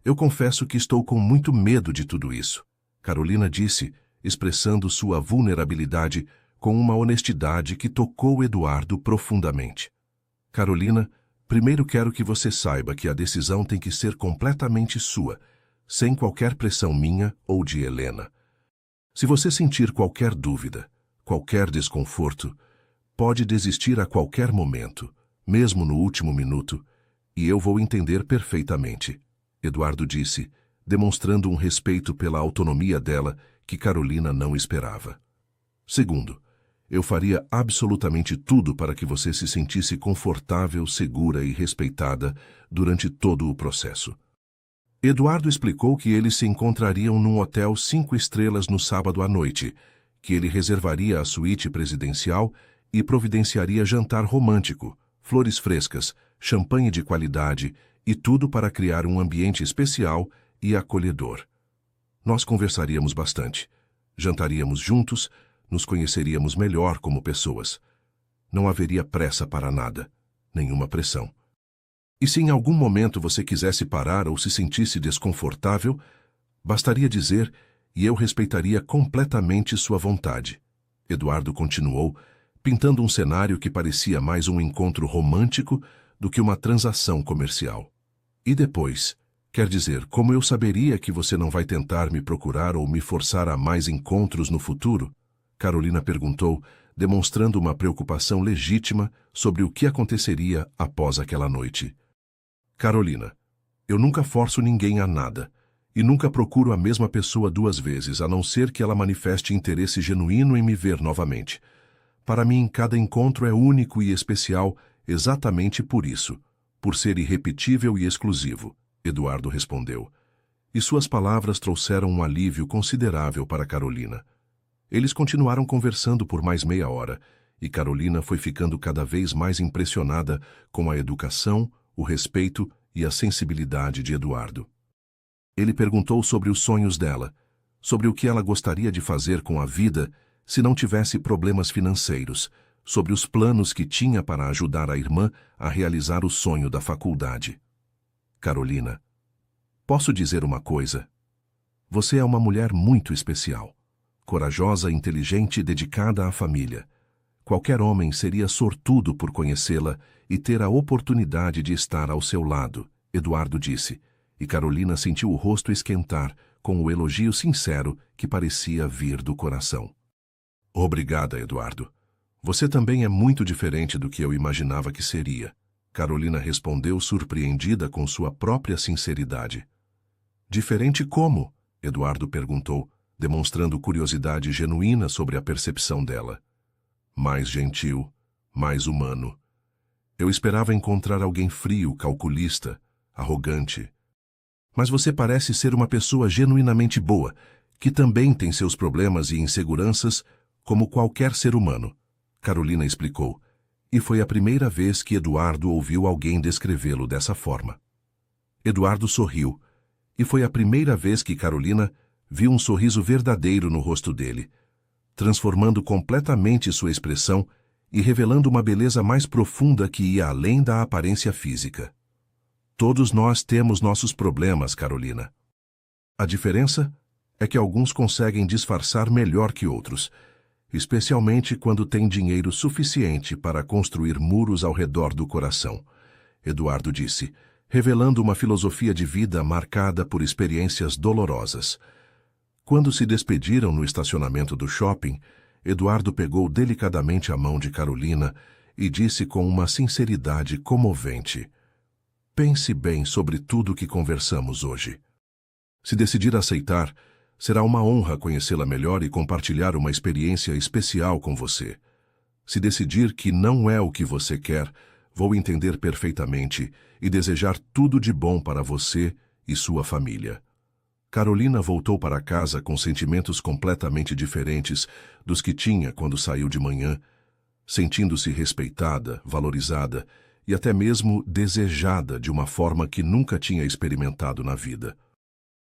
Eu confesso que estou com muito medo de tudo isso, Carolina disse, expressando sua vulnerabilidade com uma honestidade que tocou Eduardo profundamente. Carolina, primeiro quero que você saiba que a decisão tem que ser completamente sua, sem qualquer pressão minha ou de Helena. Se você sentir qualquer dúvida, qualquer desconforto, pode desistir a qualquer momento, mesmo no último minuto, e eu vou entender perfeitamente, Eduardo disse, demonstrando um respeito pela autonomia dela que Carolina não esperava. Segundo, eu faria absolutamente tudo para que você se sentisse confortável, segura e respeitada durante todo o processo. Eduardo explicou que eles se encontrariam num hotel 5 estrelas no sábado à noite, que ele reservaria a suíte presidencial e providenciaria jantar romântico, flores frescas, champanhe de qualidade e tudo para criar um ambiente especial e acolhedor. Nós conversaríamos bastante, jantaríamos juntos, nos conheceríamos melhor como pessoas. Não haveria pressa para nada, nenhuma pressão. E se em algum momento você quisesse parar ou se sentisse desconfortável, bastaria dizer e eu respeitaria completamente sua vontade. Eduardo continuou, pintando um cenário que parecia mais um encontro romântico do que uma transação comercial. E depois, quer dizer, como eu saberia que você não vai tentar me procurar ou me forçar a mais encontros no futuro? Carolina perguntou, demonstrando uma preocupação legítima sobre o que aconteceria após aquela noite. Carolina, eu nunca forço ninguém a nada, e nunca procuro a mesma pessoa 2 vezes, a não ser que ela manifeste interesse genuíno em me ver novamente. Para mim, cada encontro é único e especial exatamente por isso, por ser irrepetível e exclusivo, Eduardo respondeu. E suas palavras trouxeram um alívio considerável para Carolina. Eles continuaram conversando por mais meia hora, e Carolina foi ficando cada vez mais impressionada com a educação, o respeito e a sensibilidade de Eduardo. Ele perguntou sobre os sonhos dela, sobre o que ela gostaria de fazer com a vida se não tivesse problemas financeiros, sobre os planos que tinha para ajudar a irmã a realizar o sonho da faculdade. Carolina, posso dizer uma coisa? Você é uma mulher muito especial, corajosa, inteligente e dedicada à família. Qualquer homem seria sortudo por conhecê-la e ter a oportunidade de estar ao seu lado, Eduardo disse, e Carolina sentiu o rosto esquentar com o elogio sincero que parecia vir do coração. Obrigada, Eduardo. Você também é muito diferente do que eu imaginava que seria. Carolina respondeu surpreendida com sua própria sinceridade. Diferente como? Eduardo perguntou, demonstrando curiosidade genuína sobre a percepção dela. Mais gentil, mais humano. Eu esperava encontrar alguém frio, calculista, arrogante. Mas você parece ser uma pessoa genuinamente boa, que também tem seus problemas e inseguranças, como qualquer ser humano, Carolina explicou, e foi a primeira vez que Eduardo ouviu alguém descrevê-lo dessa forma. Eduardo sorriu, e foi a primeira vez que Carolina viu um sorriso verdadeiro no rosto dele, transformando completamente sua expressão e revelando uma beleza mais profunda que ia além da aparência física. Todos nós temos nossos problemas, Carolina. A diferença é que alguns conseguem disfarçar melhor que outros, especialmente quando têm dinheiro suficiente para construir muros ao redor do coração, Eduardo disse, revelando uma filosofia de vida marcada por experiências dolorosas. Quando se despediram no estacionamento do shopping, Eduardo pegou delicadamente a mão de Carolina e disse com uma sinceridade comovente: pense bem sobre tudo o que conversamos hoje. Se decidir aceitar, será uma honra conhecê-la melhor e compartilhar uma experiência especial com você. Se decidir que não é o que você quer, vou entender perfeitamente e desejar tudo de bom para você e sua família. Carolina voltou para casa com sentimentos completamente diferentes dos que tinha quando saiu de manhã, sentindo-se respeitada, valorizada e até mesmo desejada de uma forma que nunca tinha experimentado na vida.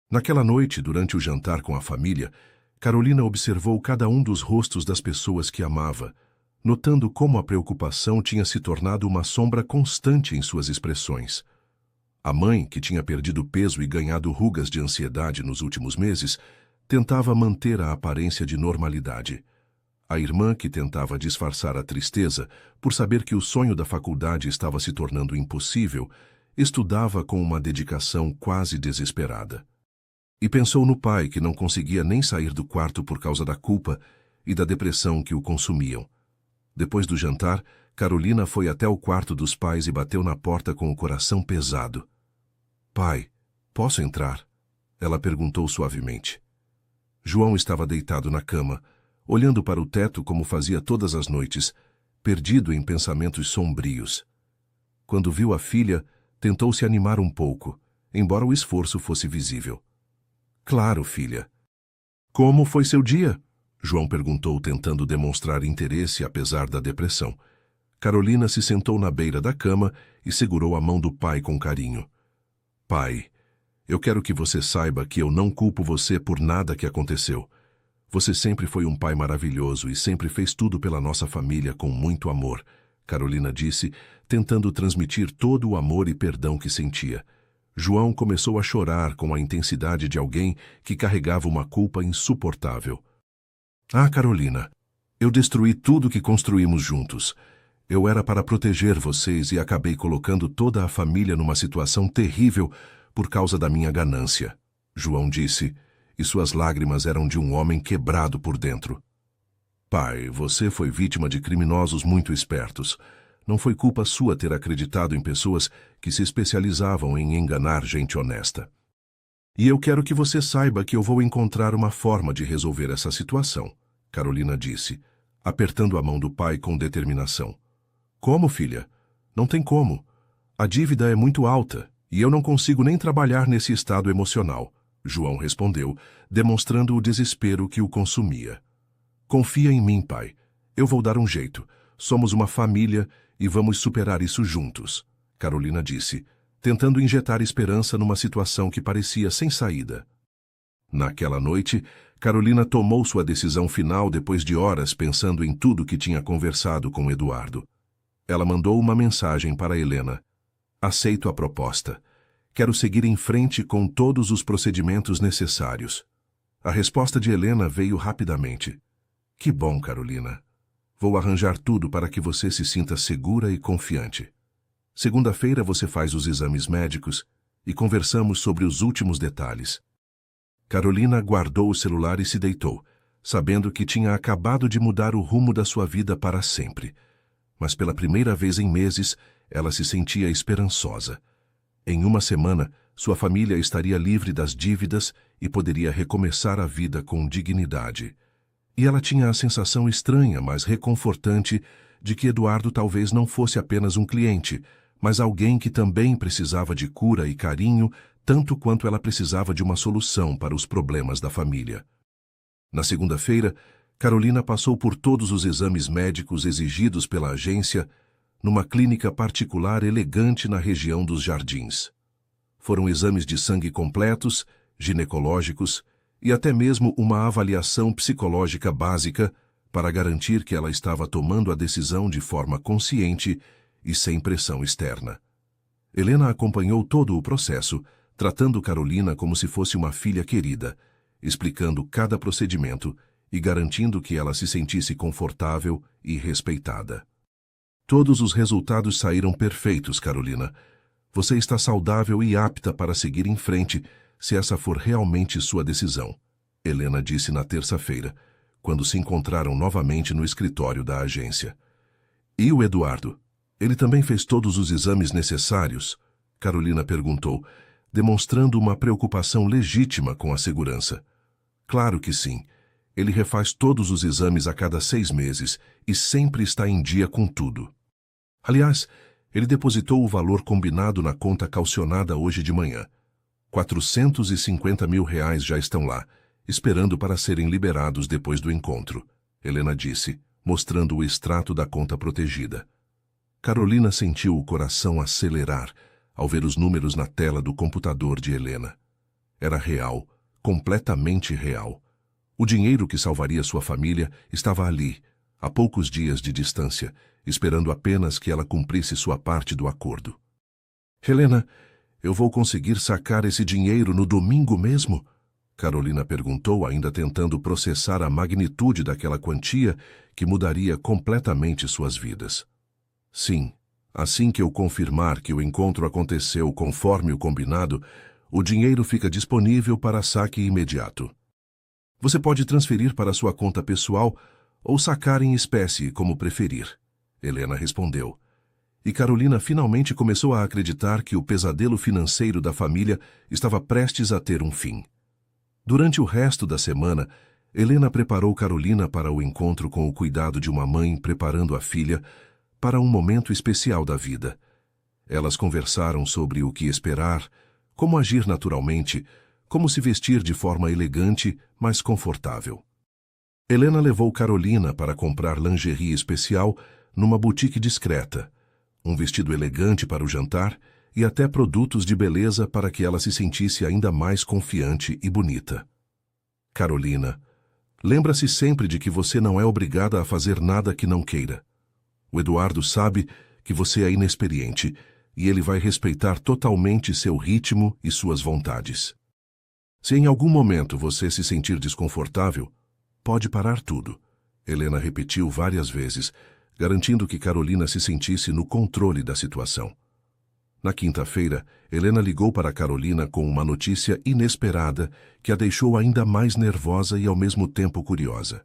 Naquela noite, durante o jantar com a família, Carolina observou cada um dos rostos das pessoas que amava, notando como a preocupação tinha se tornado uma sombra constante em suas expressões. A mãe, que tinha perdido peso e ganhado rugas de ansiedade nos últimos meses, tentava manter a aparência de normalidade. A irmã, que tentava disfarçar a tristeza por saber que o sonho da faculdade estava se tornando impossível, estudava com uma dedicação quase desesperada. E pensou no pai, que não conseguia nem sair do quarto por causa da culpa e da depressão que o consumiam. Depois do jantar, Carolina foi até o quarto dos pais e bateu na porta com o coração pesado. Pai, posso entrar? Ela perguntou suavemente. João estava deitado na cama, olhando para o teto como fazia todas as noites, perdido em pensamentos sombrios. Quando viu a filha, tentou se animar um pouco, embora o esforço fosse visível. Claro, filha. Como foi seu dia? João perguntou, tentando demonstrar interesse apesar da depressão. Carolina se sentou na beira da cama e segurou a mão do pai com carinho. Pai, eu quero que você saiba que eu não culpo você por nada que aconteceu. Você sempre foi um pai maravilhoso e sempre fez tudo pela nossa família com muito amor, Carolina disse, tentando transmitir todo o amor e perdão que sentia. João começou a chorar com a intensidade de alguém que carregava uma culpa insuportável. Ah, Carolina, eu destruí tudo que construímos juntos. Eu era para proteger vocês e acabei colocando toda a família numa situação terrível por causa da minha ganância, João disse, e suas lágrimas eram de um homem quebrado por dentro. Pai, você foi vítima de criminosos muito espertos. Não foi culpa sua ter acreditado em pessoas que se especializavam em enganar gente honesta. E eu quero que você saiba que eu vou encontrar uma forma de resolver essa situação, Carolina disse, apertando a mão do pai com determinação. Como, filha? Não tem como. A dívida é muito alta e eu não consigo nem trabalhar nesse estado emocional, João respondeu, demonstrando o desespero que o consumia. Confia em mim, pai. Eu vou dar um jeito. Somos uma família e vamos superar isso juntos, Carolina disse, tentando injetar esperança numa situação que parecia sem saída. Naquela noite, Carolina tomou sua decisão final depois de horas pensando em tudo que tinha conversado com Eduardo. Ela mandou uma mensagem para Helena. Aceito a proposta. Quero seguir em frente com todos os procedimentos necessários. A resposta de Helena veio rapidamente. Que bom, Carolina. Vou arranjar tudo para que você se sinta segura e confiante. Segunda-feira você faz os exames médicos e conversamos sobre os últimos detalhes. Carolina guardou o celular e se deitou, sabendo que tinha acabado de mudar o rumo da sua vida para sempre. Mas pela primeira vez em meses, ela se sentia esperançosa. Em uma semana, sua família estaria livre das dívidas e poderia recomeçar a vida com dignidade. E ela tinha a sensação estranha, mas reconfortante, de que Eduardo talvez não fosse apenas um cliente, mas alguém que também precisava de cura e carinho, tanto quanto ela precisava de uma solução para os problemas da família. Na segunda-feira, Carolina passou por todos os exames médicos exigidos pela agência, numa clínica particular elegante na região dos Jardins. Foram exames de sangue completos, ginecológicos e até mesmo uma avaliação psicológica básica para garantir que ela estava tomando a decisão de forma consciente e sem pressão externa. Helena acompanhou todo o processo, tratando Carolina como se fosse uma filha querida, explicando cada procedimento e garantindo que ela se sentisse confortável e respeitada. Todos os resultados saíram perfeitos, Carolina. Você está saudável e apta para seguir em frente, se essa for realmente sua decisão, Helena disse na terça-feira, quando se encontraram novamente no escritório da agência. E o Eduardo? Ele também fez todos os exames necessários? Carolina perguntou, demonstrando uma preocupação legítima com a segurança. Claro que sim. Ele refaz todos os exames a cada 6 meses e sempre está em dia com tudo. Aliás, ele depositou o valor combinado na conta calcionada hoje de manhã. R$ 450 mil já estão lá, esperando para serem liberados depois do encontro, Helena disse, mostrando o extrato da conta protegida. Carolina sentiu o coração acelerar ao ver os números na tela do computador de Helena. Era real, completamente real. O dinheiro que salvaria sua família estava ali, a poucos dias de distância, esperando apenas que ela cumprisse sua parte do acordo. Helena, eu vou conseguir sacar esse dinheiro no domingo mesmo? Carolina perguntou, ainda tentando processar a magnitude daquela quantia que mudaria completamente suas vidas. Sim, assim que eu confirmar que o encontro aconteceu conforme o combinado, o dinheiro fica disponível para saque imediato. Você pode transferir para sua conta pessoal ou sacar em espécie, como preferir, Helena respondeu. E Carolina finalmente começou a acreditar que o pesadelo financeiro da família estava prestes a ter um fim. Durante o resto da semana, Helena preparou Carolina para o encontro com o cuidado de uma mãe preparando a filha para um momento especial da vida. Elas conversaram sobre o que esperar, como agir naturalmente, como se vestir de forma elegante, mas confortável. Helena levou Carolina para comprar lingerie especial, numa boutique discreta, um vestido elegante para o jantar e até produtos de beleza para que ela se sentisse ainda mais confiante e bonita. Carolina, lembra-se sempre de que você não é obrigada a fazer nada que não queira. O Eduardo sabe que você é inexperiente e ele vai respeitar totalmente seu ritmo e suas vontades. Se em algum momento você se sentir desconfortável, pode parar tudo. Helena repetiu várias vezes, garantindo que Carolina se sentisse no controle da situação. Na quinta-feira, Helena ligou para Carolina com uma notícia inesperada que a deixou ainda mais nervosa e ao mesmo tempo curiosa.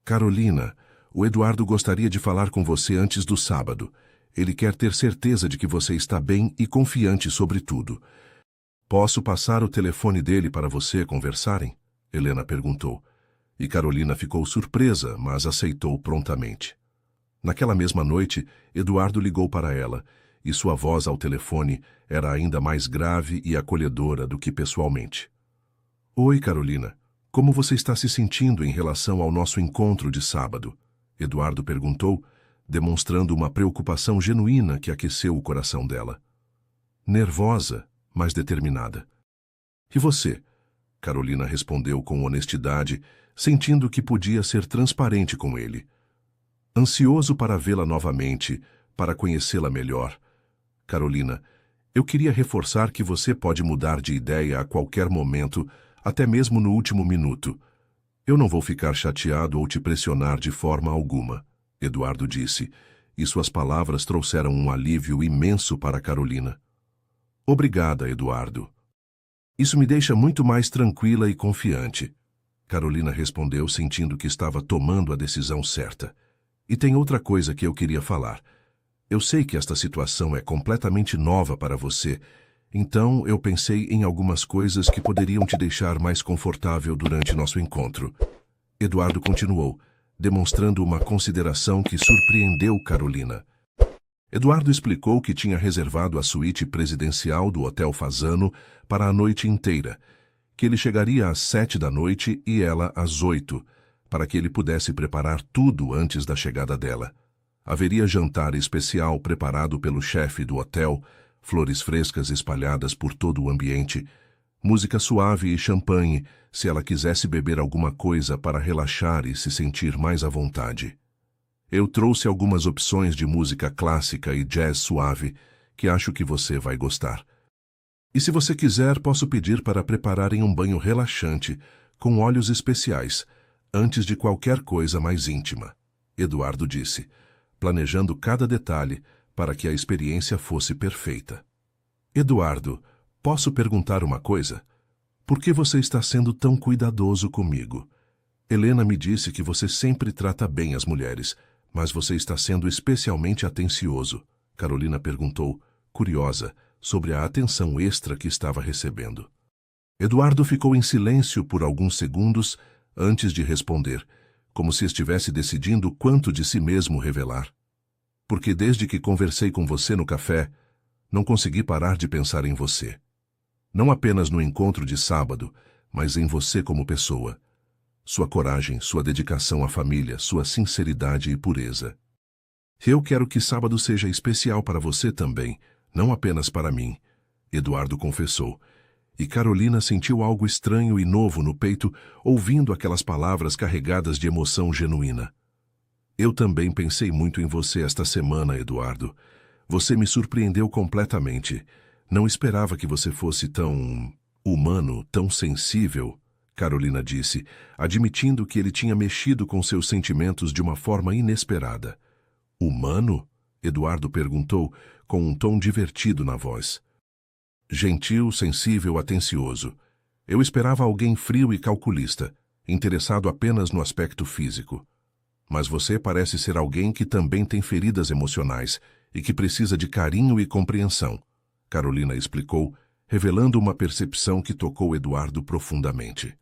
Carolina, o Eduardo gostaria de falar com você antes do sábado. Ele quer ter certeza de que você está bem e confiante sobre tudo. Posso passar o telefone dele para você conversarem? Helena perguntou. E Carolina ficou surpresa, mas aceitou prontamente. Naquela mesma noite, Eduardo ligou para ela, e sua voz ao telefone era ainda mais grave e acolhedora do que pessoalmente. Oi, Carolina. Como você está se sentindo em relação ao nosso encontro de sábado? Eduardo perguntou, demonstrando uma preocupação genuína que aqueceu o coração dela. Nervosa, mas determinada. E você? Carolina respondeu com honestidade, sentindo que podia ser transparente com ele. Ansioso para vê-la novamente, para conhecê-la melhor. Carolina, eu queria reforçar que você pode mudar de ideia a qualquer momento, até mesmo no último minuto. Eu não vou ficar chateado ou te pressionar de forma alguma, Eduardo disse, e suas palavras trouxeram um alívio imenso para Carolina. Obrigada, Eduardo. Isso me deixa muito mais tranquila e confiante. Carolina respondeu, sentindo que estava tomando a decisão certa. E tem outra coisa que eu queria falar. Eu sei que esta situação é completamente nova para você, então eu pensei em algumas coisas que poderiam te deixar mais confortável durante nosso encontro. Eduardo continuou, demonstrando uma consideração que surpreendeu Carolina. Eduardo explicou que tinha reservado a suíte presidencial do Hotel Fasano para a noite inteira, que ele chegaria às 7 da noite e ela às 8, para que ele pudesse preparar tudo antes da chegada dela. Haveria jantar especial preparado pelo chefe do hotel, flores frescas espalhadas por todo o ambiente, música suave e champanhe, se ela quisesse beber alguma coisa para relaxar e se sentir mais à vontade. Eu trouxe algumas opções de música clássica e jazz suave, que acho que você vai gostar. E se você quiser, posso pedir para prepararem um banho relaxante, com óleos especiais, antes de qualquer coisa mais íntima, Eduardo disse, planejando cada detalhe para que a experiência fosse perfeita. Eduardo, posso perguntar uma coisa? Por que você está sendo tão cuidadoso comigo? Helena me disse que você sempre trata bem as mulheres, mas você está sendo especialmente atencioso, Carolina perguntou, curiosa, sobre a atenção extra que estava recebendo. Eduardo ficou em silêncio por alguns segundos antes de responder, como se estivesse decidindo quanto de si mesmo revelar. Porque desde que conversei com você no café, não consegui parar de pensar em você. Não apenas no encontro de sábado, mas em você como pessoa. Sua coragem, sua dedicação à família, sua sinceridade e pureza. Eu quero que sábado seja especial para você também, não apenas para mim, Eduardo confessou. E Carolina sentiu algo estranho e novo no peito, ouvindo aquelas palavras carregadas de emoção genuína. Eu também pensei muito em você esta semana, Eduardo. Você me surpreendeu completamente. Não esperava que você fosse tão humano, tão sensível, Carolina disse, admitindo que ele tinha mexido com seus sentimentos de uma forma inesperada. Humano? Eduardo perguntou, com um tom divertido na voz. Gentil, sensível, atencioso. Eu esperava alguém frio e calculista, interessado apenas no aspecto físico. Mas você parece ser alguém que também tem feridas emocionais e que precisa de carinho e compreensão, Carolina explicou, revelando uma percepção que tocou Eduardo profundamente.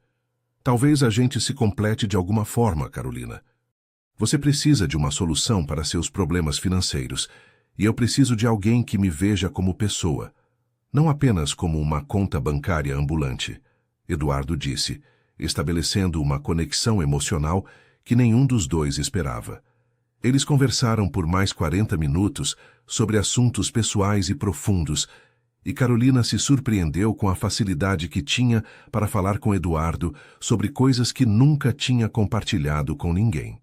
Talvez a gente se complete de alguma forma, Carolina. Você precisa de uma solução para seus problemas financeiros, e eu preciso de alguém que me veja como pessoa, não apenas como uma conta bancária ambulante, Eduardo disse, estabelecendo uma conexão emocional que nenhum dos dois esperava. Eles conversaram por mais 40 minutos sobre assuntos pessoais e profundos, e Carolina se surpreendeu com a facilidade que tinha para falar com Eduardo sobre coisas que nunca tinha compartilhado com ninguém.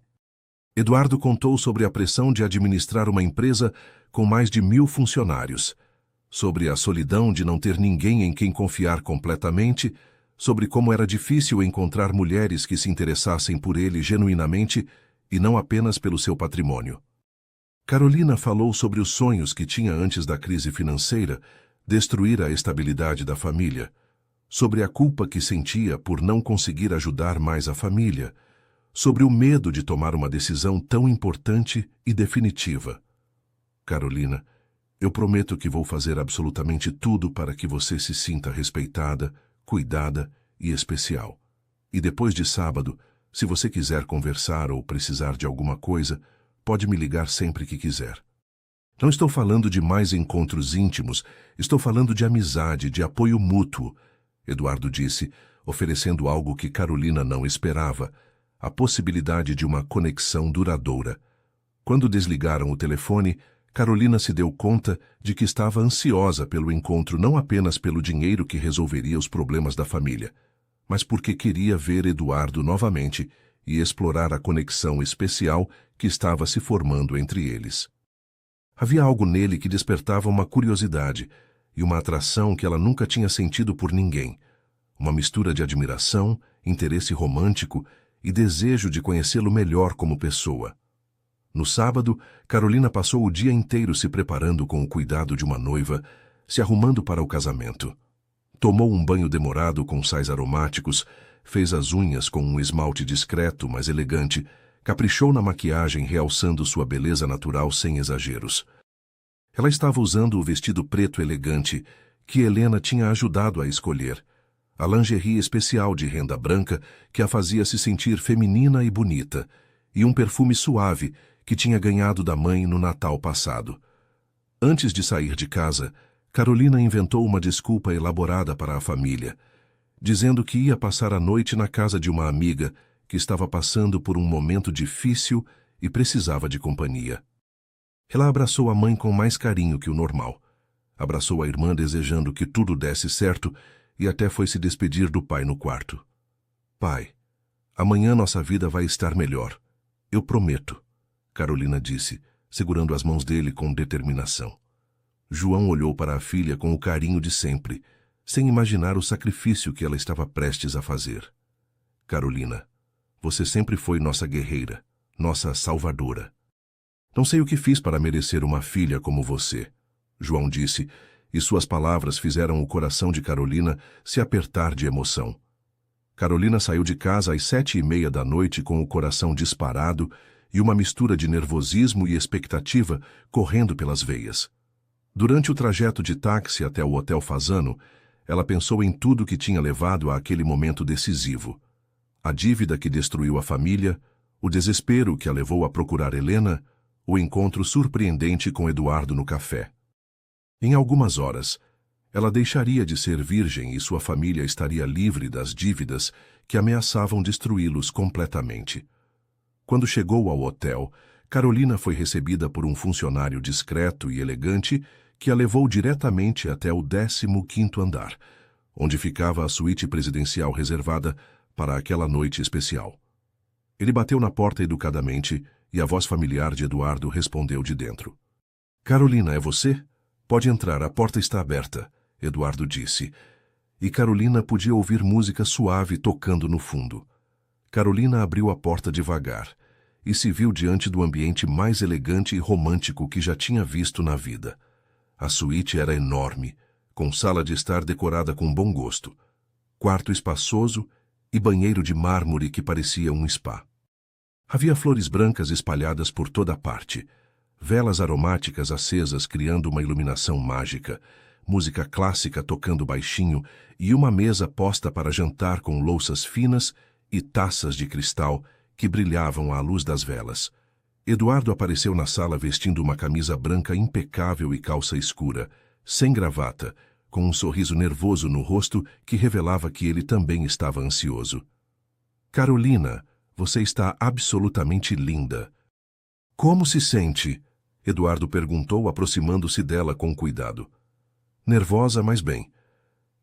Eduardo contou sobre a pressão de administrar uma empresa com mais de 1000 funcionários, sobre a solidão de não ter ninguém em quem confiar completamente, sobre como era difícil encontrar mulheres que se interessassem por ele genuinamente e não apenas pelo seu patrimônio. Carolina falou sobre os sonhos que tinha antes da crise financeira, destruir a estabilidade da família, sobre a culpa que sentia por não conseguir ajudar mais a família, sobre o medo de tomar uma decisão tão importante e definitiva. Carolina, eu prometo que vou fazer absolutamente tudo para que você se sinta respeitada, cuidada e especial. E depois de sábado, se você quiser conversar ou precisar de alguma coisa, pode me ligar sempre que quiser. Não estou falando de mais encontros íntimos, estou falando de amizade, de apoio mútuo, Eduardo disse, oferecendo algo que Carolina não esperava, a possibilidade de uma conexão duradoura. Quando desligaram o telefone, Carolina se deu conta de que estava ansiosa pelo encontro não apenas pelo dinheiro que resolveria os problemas da família, mas porque queria ver Eduardo novamente e explorar a conexão especial que estava se formando entre eles. Havia algo nele que despertava uma curiosidade e uma atração que ela nunca tinha sentido por ninguém, uma mistura de admiração, interesse romântico e desejo de conhecê-lo melhor como pessoa. No sábado, Carolina passou o dia inteiro se preparando com o cuidado de uma noiva, se arrumando para o casamento. Tomou um banho demorado com sais aromáticos, fez as unhas com um esmalte discreto, mas elegante, caprichou na maquiagem realçando sua beleza natural sem exageros. Ela estava usando o vestido preto elegante que Helena tinha ajudado a escolher, a lingerie especial de renda branca que a fazia se sentir feminina e bonita, e um perfume suave que tinha ganhado da mãe no Natal passado. Antes de sair de casa, Carolina inventou uma desculpa elaborada para a família, dizendo que ia passar a noite na casa de uma amiga que estava passando por um momento difícil e precisava de companhia. Ela abraçou a mãe com mais carinho que o normal. Abraçou a irmã desejando que tudo desse certo e até foi se despedir do pai no quarto. Pai, amanhã nossa vida vai estar melhor. Eu prometo, Carolina disse, segurando as mãos dele com determinação. João olhou para a filha com o carinho de sempre, sem imaginar o sacrifício que ela estava prestes a fazer. Carolina, você sempre foi nossa guerreira, nossa salvadora. Não sei o que fiz para merecer uma filha como você, João disse, e suas palavras fizeram o coração de Carolina se apertar de emoção. Carolina saiu de casa às 7:30 da noite com o coração disparado e uma mistura de nervosismo e expectativa correndo pelas veias. Durante o trajeto de táxi até o Hotel Fasano, ela pensou em tudo que tinha levado àquele momento decisivo. A dívida que destruiu a família, o desespero que a levou a procurar Helena, o encontro surpreendente com Eduardo no café. Em algumas horas, ela deixaria de ser virgem e sua família estaria livre das dívidas que ameaçavam destruí-los completamente. Quando chegou ao hotel, Carolina foi recebida por um funcionário discreto e elegante que a levou diretamente até o 15º andar, onde ficava a suíte presidencial reservada para aquela noite especial. Ele bateu na porta educadamente e a voz familiar de Eduardo respondeu de dentro. Carolina, é você? Pode entrar, a porta está aberta, Eduardo disse. E Carolina podia ouvir música suave tocando no fundo. Carolina abriu a porta devagar e se viu diante do ambiente mais elegante e romântico que já tinha visto na vida. A suíte era enorme, com sala de estar decorada com bom gosto, quarto espaçoso e banheiro de mármore que parecia um spa. Havia flores brancas espalhadas por toda parte, velas aromáticas acesas criando uma iluminação mágica, música clássica tocando baixinho e uma mesa posta para jantar com louças finas e taças de cristal que brilhavam à luz das velas. Eduardo apareceu na sala vestindo uma camisa branca impecável e calça escura, sem gravata, com um sorriso nervoso no rosto que revelava que ele também estava ansioso. Carolina, você está absolutamente linda. Como se sente? Eduardo perguntou, aproximando-se dela com cuidado. Nervosa, mas bem.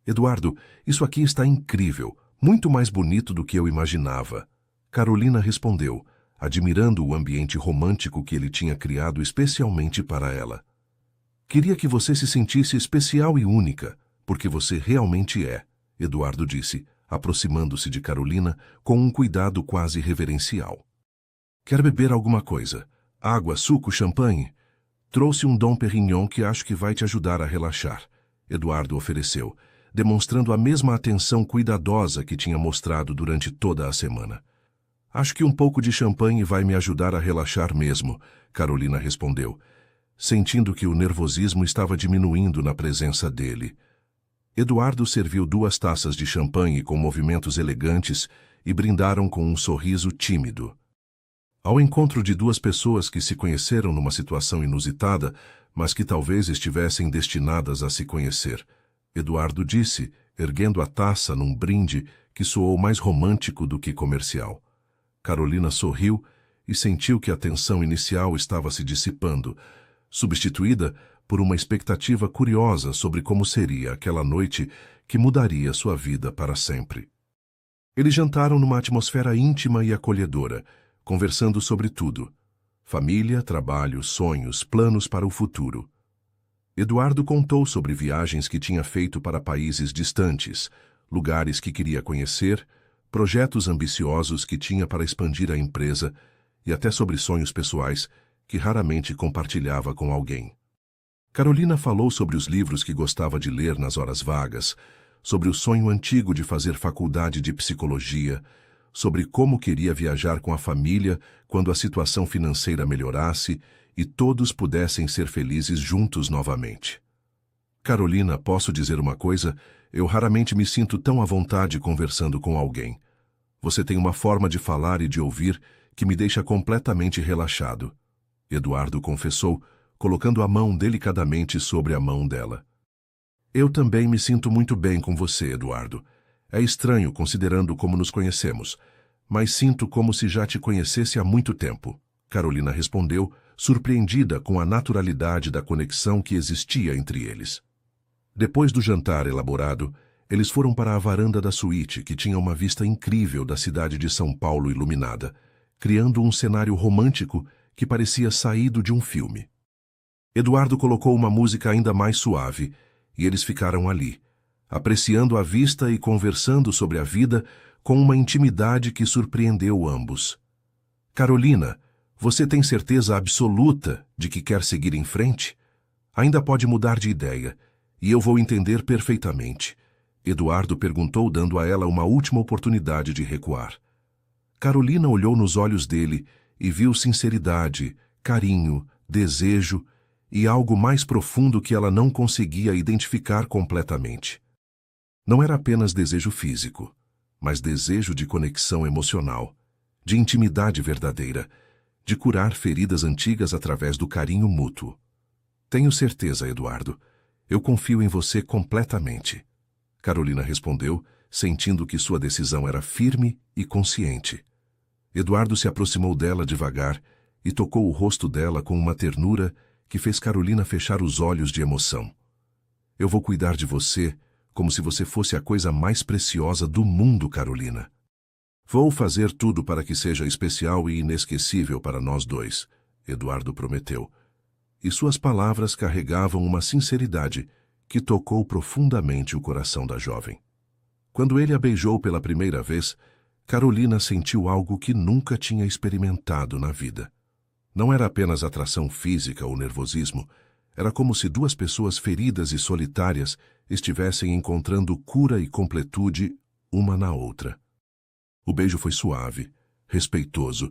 Eduardo, isso aqui está incrível, muito mais bonito do que eu imaginava. Carolina respondeu, admirando o ambiente romântico que ele tinha criado especialmente para ela. Queria que você se sentisse especial e única, porque você realmente é, Eduardo disse, aproximando-se de Carolina com um cuidado quase reverencial. Quer beber alguma coisa? Água, suco, champanhe? Trouxe um Dom Perignon que acho que vai te ajudar a relaxar, Eduardo ofereceu, demonstrando a mesma atenção cuidadosa que tinha mostrado durante toda a semana. Acho que um pouco de champanhe vai me ajudar a relaxar mesmo, Carolina respondeu, sentindo que o nervosismo estava diminuindo na presença dele. Eduardo serviu 2 taças de champanhe com movimentos elegantes e brindaram com um sorriso tímido. Ao encontro de 2 pessoas que se conheceram numa situação inusitada, mas que talvez estivessem destinadas a se conhecer, Eduardo disse, erguendo a taça num brinde que soou mais romântico do que comercial. Carolina sorriu e sentiu que a tensão inicial estava se dissipando, substituída por uma expectativa curiosa sobre como seria aquela noite que mudaria sua vida para sempre. Eles jantaram numa atmosfera íntima e acolhedora, conversando sobre tudo: família, trabalho, sonhos, planos para o futuro. Eduardo contou sobre viagens que tinha feito para países distantes, lugares que queria conhecer, projetos ambiciosos que tinha para expandir a empresa e até sobre sonhos pessoais que raramente compartilhava com alguém. Carolina falou sobre os livros que gostava de ler nas horas vagas, sobre o sonho antigo de fazer faculdade de psicologia, sobre como queria viajar com a família quando a situação financeira melhorasse e todos pudessem ser felizes juntos novamente. Carolina, posso dizer uma coisa? Eu raramente me sinto tão à vontade conversando com alguém. Você tem uma forma de falar e de ouvir que me deixa completamente relaxado, Eduardo confessou, colocando a mão delicadamente sobre a mão dela. Eu também me sinto muito bem com você, Eduardo. É estranho considerando como nos conhecemos, mas sinto como se já te conhecesse há muito tempo, Carolina respondeu, surpreendida com a naturalidade da conexão que existia entre eles. Depois do jantar elaborado, eles foram para a varanda da suíte, que tinha uma vista incrível da cidade de São Paulo iluminada, criando um cenário romântico que parecia saído de um filme. Eduardo colocou uma música ainda mais suave, e eles ficaram ali, apreciando a vista e conversando sobre a vida com uma intimidade que surpreendeu ambos. Carolina, você tem certeza absoluta de que quer seguir em frente? Ainda pode mudar de ideia, e eu vou entender perfeitamente, Eduardo perguntou, dando a ela uma última oportunidade de recuar. Carolina olhou nos olhos dele e viu sinceridade, carinho, desejo e algo mais profundo que ela não conseguia identificar completamente. Não era apenas desejo físico, mas desejo de conexão emocional, de intimidade verdadeira, de curar feridas antigas através do carinho mútuo. Tenho certeza, Eduardo. Eu confio em você completamente, Carolina respondeu, sentindo que sua decisão era firme e consciente. Eduardo se aproximou dela devagar e tocou o rosto dela com uma ternura que fez Carolina fechar os olhos de emoção. Eu vou cuidar de você como se você fosse a coisa mais preciosa do mundo, Carolina. Vou fazer tudo para que seja especial e inesquecível para nós dois, Eduardo prometeu. E suas palavras carregavam uma sinceridade que tocou profundamente o coração da jovem. Quando ele a beijou pela primeira vez, Carolina sentiu algo que nunca tinha experimentado na vida. Não era apenas atração física ou nervosismo, era como se 2 pessoas feridas e solitárias estivessem encontrando cura e completude uma na outra. O beijo foi suave, respeitoso,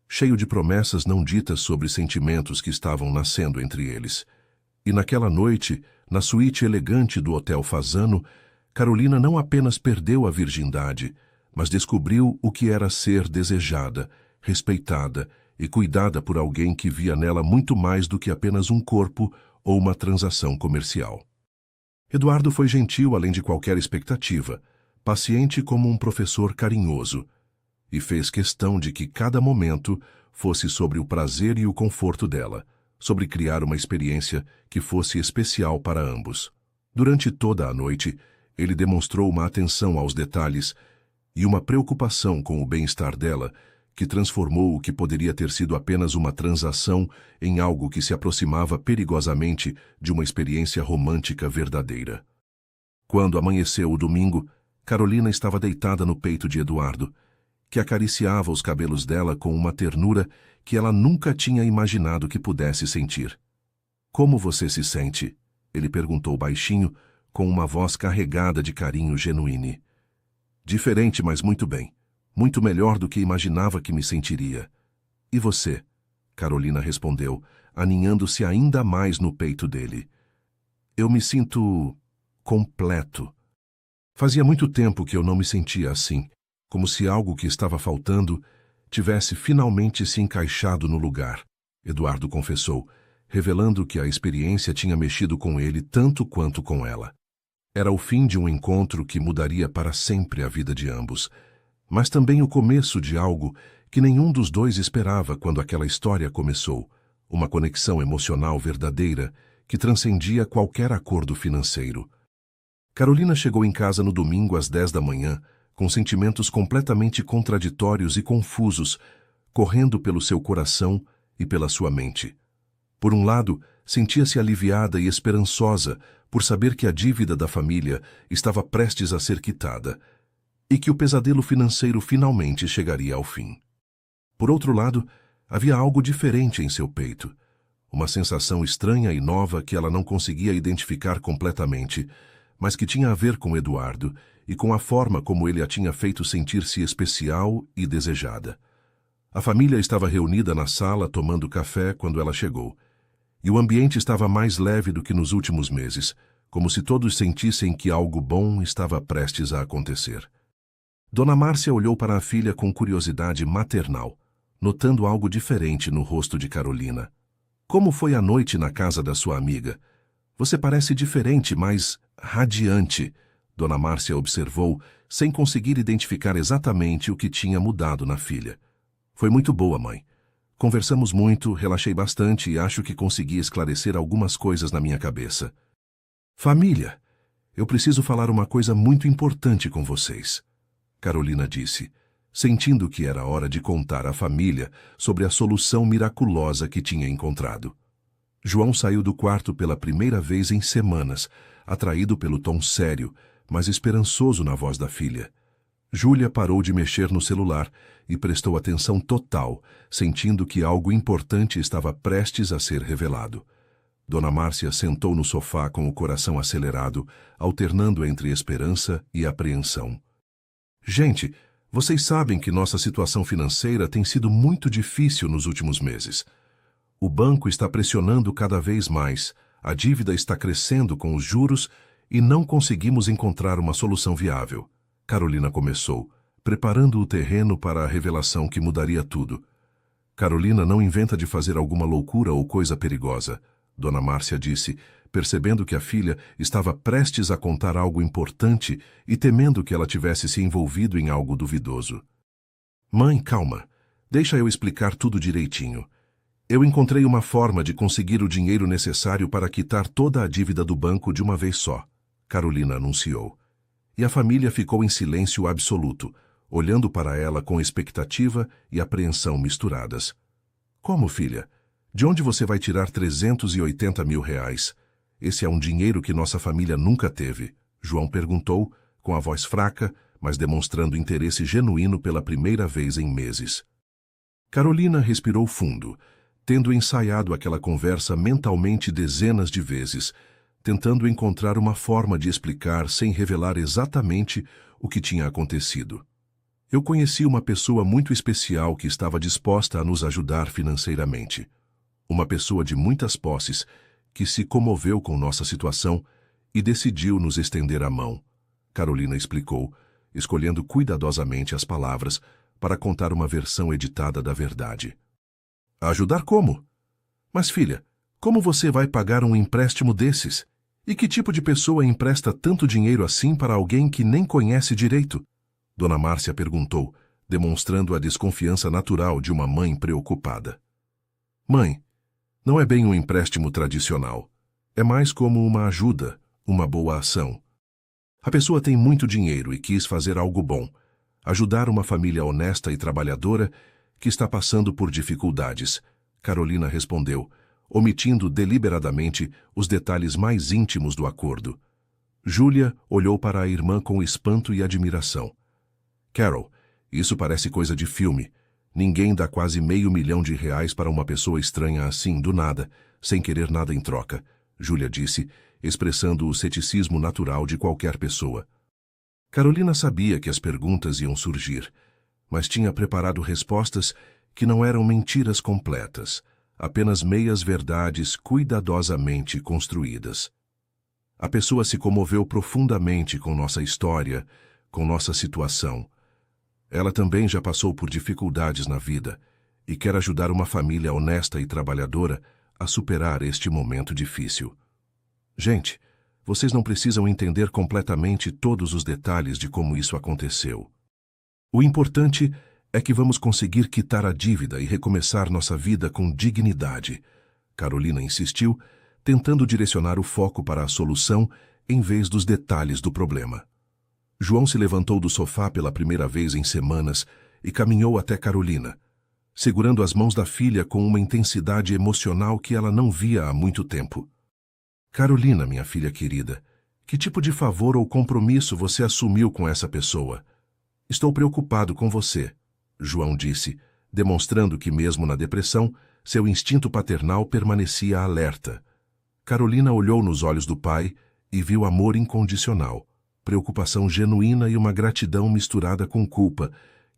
cheio de promessas não ditas sobre sentimentos que estavam nascendo entre eles. E naquela noite, na suíte elegante do Hotel Fasano, Carolina não apenas perdeu a virgindade, mas descobriu o que era ser desejada, respeitada e cuidada por alguém que via nela muito mais do que apenas um corpo ou uma transação comercial. Eduardo foi gentil além de qualquer expectativa, paciente como um professor carinhoso, e fez questão de que cada momento fosse sobre o prazer e o conforto dela, sobre criar uma experiência que fosse especial para ambos. Durante toda a noite, ele demonstrou uma atenção aos detalhes e uma preocupação com o bem-estar dela, que transformou o que poderia ter sido apenas uma transação em algo que se aproximava perigosamente de uma experiência romântica verdadeira. Quando amanheceu o domingo, Carolina estava deitada no peito de Eduardo, que acariciava os cabelos dela com uma ternura que ela nunca tinha imaginado que pudesse sentir. "Como você se sente?" ele perguntou baixinho, com uma voz carregada de carinho genuíno. "Diferente, mas muito bem. Muito melhor do que imaginava que me sentiria." "E você?" Carolina respondeu, aninhando-se ainda mais no peito dele. "Eu me sinto completo. Fazia muito tempo que eu não me sentia assim, como se algo que estava faltando tivesse finalmente se encaixado no lugar", Eduardo confessou, revelando que a experiência tinha mexido com ele tanto quanto com ela. Era o fim de um encontro que mudaria para sempre a vida de ambos, mas também o começo de algo que nenhum dos dois esperava quando aquela história começou, uma conexão emocional verdadeira que transcendia qualquer acordo financeiro. Carolina chegou em casa no domingo às 10 da manhã, com sentimentos completamente contraditórios e confusos, correndo pelo seu coração e pela sua mente. Por um lado, sentia-se aliviada e esperançosa por saber que a dívida da família estava prestes a ser quitada e que o pesadelo financeiro finalmente chegaria ao fim. Por outro lado, havia algo diferente em seu peito, uma sensação estranha e nova que ela não conseguia identificar completamente, mas que tinha a ver com Eduardo e com a forma como ele a tinha feito sentir-se especial e desejada. A família estava reunida na sala tomando café quando ela chegou, e o ambiente estava mais leve do que nos últimos meses, como se todos sentissem que algo bom estava prestes a acontecer. Dona Márcia olhou para a filha com curiosidade maternal, notando algo diferente no rosto de Carolina. "Como foi a noite na casa da sua amiga? Você parece diferente, mas radiante", Dona Márcia observou, sem conseguir identificar exatamente o que tinha mudado na filha. "Foi muito boa, mãe. Conversamos muito, relaxei bastante e acho que consegui esclarecer algumas coisas na minha cabeça." "Família, eu preciso falar uma coisa muito importante com vocês", Carolina disse, sentindo que era hora de contar à família sobre a solução miraculosa que tinha encontrado. João saiu do quarto pela primeira vez em semanas, atraído pelo tom sério, mas esperançoso na voz da filha. Júlia parou de mexer no celular e prestou atenção total, sentindo que algo importante estava prestes a ser revelado. Dona Márcia sentou no sofá com o coração acelerado, alternando entre esperança e apreensão. "Gente, vocês sabem que nossa situação financeira tem sido muito difícil nos últimos meses. O banco está pressionando cada vez mais, a dívida está crescendo com os juros e não conseguimos encontrar uma solução viável." Carolina começou, preparando o terreno para a revelação que mudaria tudo. "Carolina não inventa de fazer alguma loucura ou coisa perigosa", Dona Márcia disse, percebendo que a filha estava prestes a contar algo importante e temendo que ela tivesse se envolvido em algo duvidoso. "Mãe, calma. Deixa eu explicar tudo direitinho. Eu encontrei uma forma de conseguir o dinheiro necessário para quitar toda a dívida do banco de uma vez só", Carolina anunciou. E a família ficou em silêncio absoluto, olhando para ela com expectativa e apreensão misturadas. "Como, filha? De onde você vai tirar 380 mil reais? Esse é um dinheiro que nossa família nunca teve", João perguntou, com a voz fraca, mas demonstrando interesse genuíno pela primeira vez em meses. Carolina respirou fundo, tendo ensaiado aquela conversa mentalmente dezenas de vezes, tentando encontrar uma forma de explicar sem revelar exatamente o que tinha acontecido. "Eu conheci uma pessoa muito especial que estava disposta a nos ajudar financeiramente. Uma pessoa de muitas posses que se comoveu com nossa situação e decidiu nos estender a mão", Carolina explicou, escolhendo cuidadosamente as palavras para contar uma versão editada da verdade. "Ajudar como? Mas, filha, como você vai pagar um empréstimo desses? E que tipo de pessoa empresta tanto dinheiro assim para alguém que nem conhece direito?", Dona Márcia perguntou, demonstrando a desconfiança natural de uma mãe preocupada. Mãe, não é bem um empréstimo tradicional. É mais como uma ajuda, uma boa ação. A pessoa tem muito dinheiro e quis fazer algo bom, ajudar uma família honesta e trabalhadora que está passando por dificuldades, Carolina respondeu, omitindo deliberadamente os detalhes mais íntimos do acordo. Júlia olhou para a irmã com espanto e admiração. Carol, isso parece coisa de filme. Ninguém dá quase R$500 mil para uma pessoa estranha assim, do nada, sem querer nada em troca, Júlia disse, expressando o ceticismo natural de qualquer pessoa. Carolina sabia que as perguntas iam surgir, mas tinha preparado respostas que não eram mentiras completas, apenas meias-verdades cuidadosamente construídas. A pessoa se comoveu profundamente com nossa história, com nossa situação. Ela também já passou por dificuldades na vida e quer ajudar uma família honesta e trabalhadora a superar este momento difícil. Gente, vocês não precisam entender completamente todos os detalhes de como isso aconteceu. O importante é que vamos conseguir quitar a dívida e recomeçar nossa vida com dignidade, Carolina insistiu, tentando direcionar o foco para a solução em vez dos detalhes do problema. João se levantou do sofá pela primeira vez em semanas e caminhou até Carolina, segurando as mãos da filha com uma intensidade emocional que ela não via há muito tempo. Carolina, minha filha querida, que tipo de favor ou compromisso você assumiu com essa pessoa? Estou preocupado com você, João disse, demonstrando que mesmo na depressão, seu instinto paternal permanecia alerta. Carolina olhou nos olhos do pai e viu amor incondicional, preocupação genuína e uma gratidão misturada com culpa,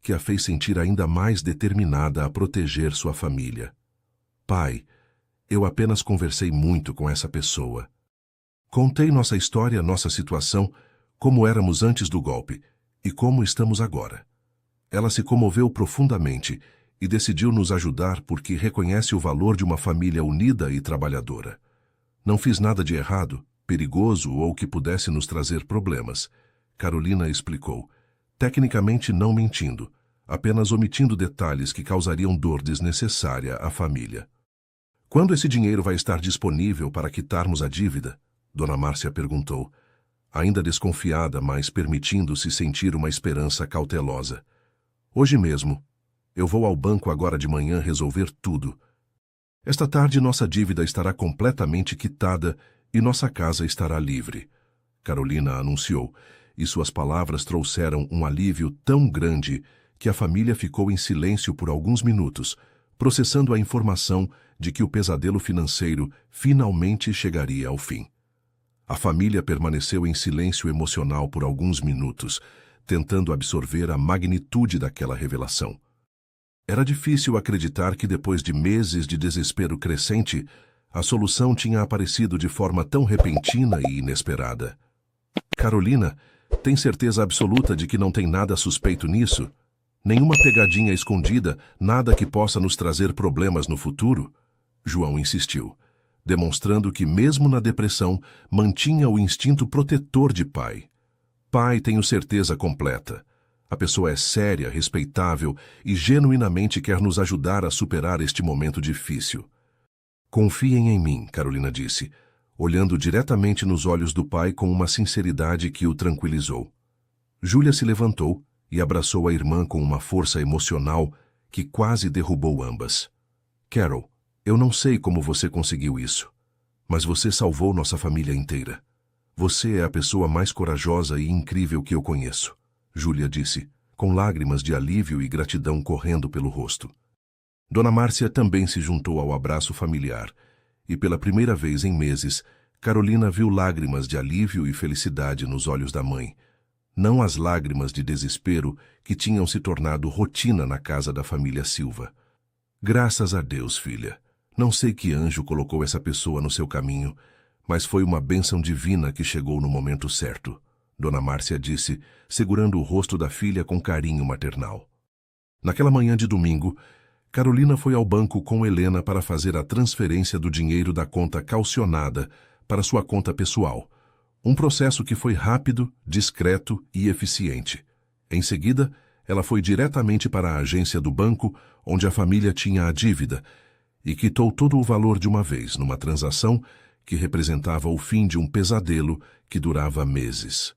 que a fez sentir ainda mais determinada a proteger sua família. Pai, eu apenas conversei muito com essa pessoa. Contei nossa história, nossa situação, como éramos antes do golpe e como estamos agora. Ela se comoveu profundamente e decidiu nos ajudar porque reconhece o valor de uma família unida e trabalhadora. Não fiz nada de errado, perigoso ou que pudesse nos trazer problemas, Carolina explicou, tecnicamente não mentindo, apenas omitindo detalhes que causariam dor desnecessária à família. Quando esse dinheiro vai estar disponível para quitarmos a dívida? Dona Márcia perguntou, ainda desconfiada, mas permitindo-se sentir uma esperança cautelosa. Hoje mesmo. Eu vou ao banco agora de manhã resolver tudo. Esta tarde nossa dívida estará completamente quitada e nossa casa estará livre, Carolina anunciou, e suas palavras trouxeram um alívio tão grande que a família ficou em silêncio por alguns minutos, processando a informação de que o pesadelo financeiro finalmente chegaria ao fim. A família permaneceu em silêncio emocional por alguns minutos, tentando absorver a magnitude daquela revelação. Era difícil acreditar que depois de meses de desespero crescente, a solução tinha aparecido de forma tão repentina e inesperada. Carolina, tem certeza absoluta de que não tem nada suspeito nisso? Nenhuma pegadinha escondida, nada que possa nos trazer problemas no futuro? João insistiu, demonstrando que mesmo na depressão mantinha o instinto protetor de pai. Pai, tenho certeza completa. A pessoa é séria, respeitável e genuinamente quer nos ajudar a superar este momento difícil. Confiem em mim, Carolina disse, olhando diretamente nos olhos do pai com uma sinceridade que o tranquilizou. Júlia se levantou e abraçou a irmã com uma força emocional que quase derrubou ambas. Carol, eu não sei como você conseguiu isso, mas você salvou nossa família inteira. Você é a pessoa mais corajosa e incrível que eu conheço, Júlia disse, com lágrimas de alívio e gratidão correndo pelo rosto. Dona Márcia também se juntou ao abraço familiar, e pela primeira vez em meses, Carolina viu lágrimas de alívio e felicidade nos olhos da mãe, não as lágrimas de desespero que tinham se tornado rotina na casa da família Silva. Graças a Deus, filha. Não sei que anjo colocou essa pessoa no seu caminho, mas foi uma bênção divina que chegou no momento certo, Dona Márcia disse, segurando o rosto da filha com carinho maternal. Naquela manhã de domingo, Carolina foi ao banco com Helena para fazer a transferência do dinheiro da conta calcionada para sua conta pessoal, um processo que foi rápido, discreto e eficiente. Em seguida, Ela foi diretamente para a agência do banco, onde a família tinha a dívida, e quitou todo o valor de uma vez, numa transação que representava o fim de um pesadelo que durava meses.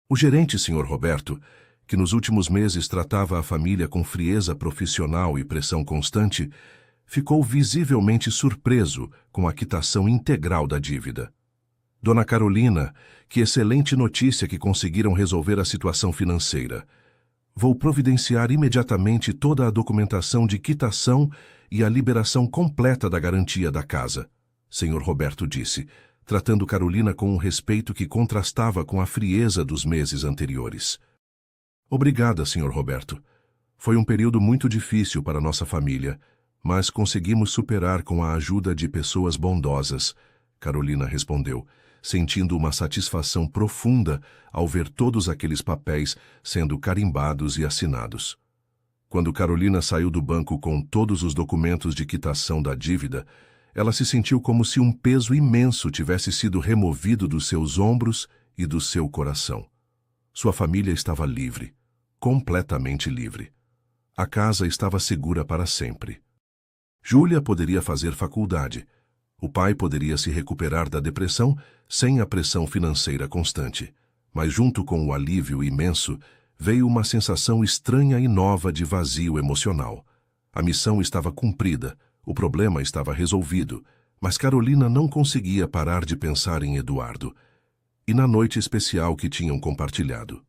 O gerente, Sr. Roberto, que nos últimos meses tratava a família com frieza profissional e pressão constante, ficou visivelmente surpreso com a quitação integral da dívida. Dona Carolina, que excelente notícia que conseguiram resolver a situação financeira. Vou providenciar imediatamente toda a documentação de quitação e a liberação completa da garantia da casa, Sr. Roberto disse, tratando Carolina com um respeito que contrastava com a frieza dos meses anteriores. Obrigada, Sr. Roberto. Foi um período muito difícil para nossa família, mas conseguimos superar com a ajuda de pessoas bondosas, Carolina respondeu, sentindo uma satisfação profunda ao ver todos aqueles papéis sendo carimbados e assinados. Quando Carolina saiu do banco com todos os documentos de quitação da dívida, ela se sentiu como se um peso imenso tivesse sido removido dos seus ombros e do seu coração. Sua família estava livre, completamente livre. A casa estava segura para sempre. Júlia poderia fazer faculdade. O pai poderia se recuperar da depressão sem a pressão financeira constante. Mas junto com o alívio imenso, veio uma sensação estranha e nova de vazio emocional. A missão estava cumprida, o problema estava resolvido, mas Carolina não conseguia parar de pensar em Eduardo e na noite especial que tinham compartilhado.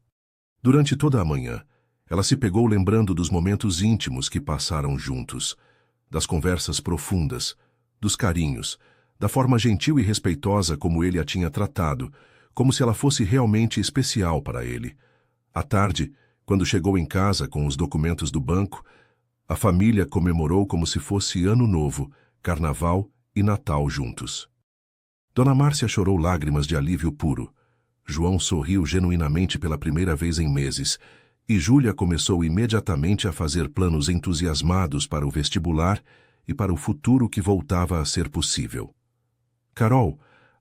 Durante toda a manhã, ela se pegou lembrando dos momentos íntimos que passaram juntos, das conversas profundas, dos carinhos, da forma gentil e respeitosa como ele a tinha tratado, como se ela fosse realmente especial para ele. À tarde, quando chegou em casa com os documentos do banco, a família comemorou como se fosse Ano Novo, Carnaval e Natal juntos. Dona Márcia chorou lágrimas de alívio puro. João sorriu genuinamente pela primeira vez em meses, e Júlia começou imediatamente a fazer planos entusiasmados para o vestibular e para o futuro que voltava a ser possível. Carol,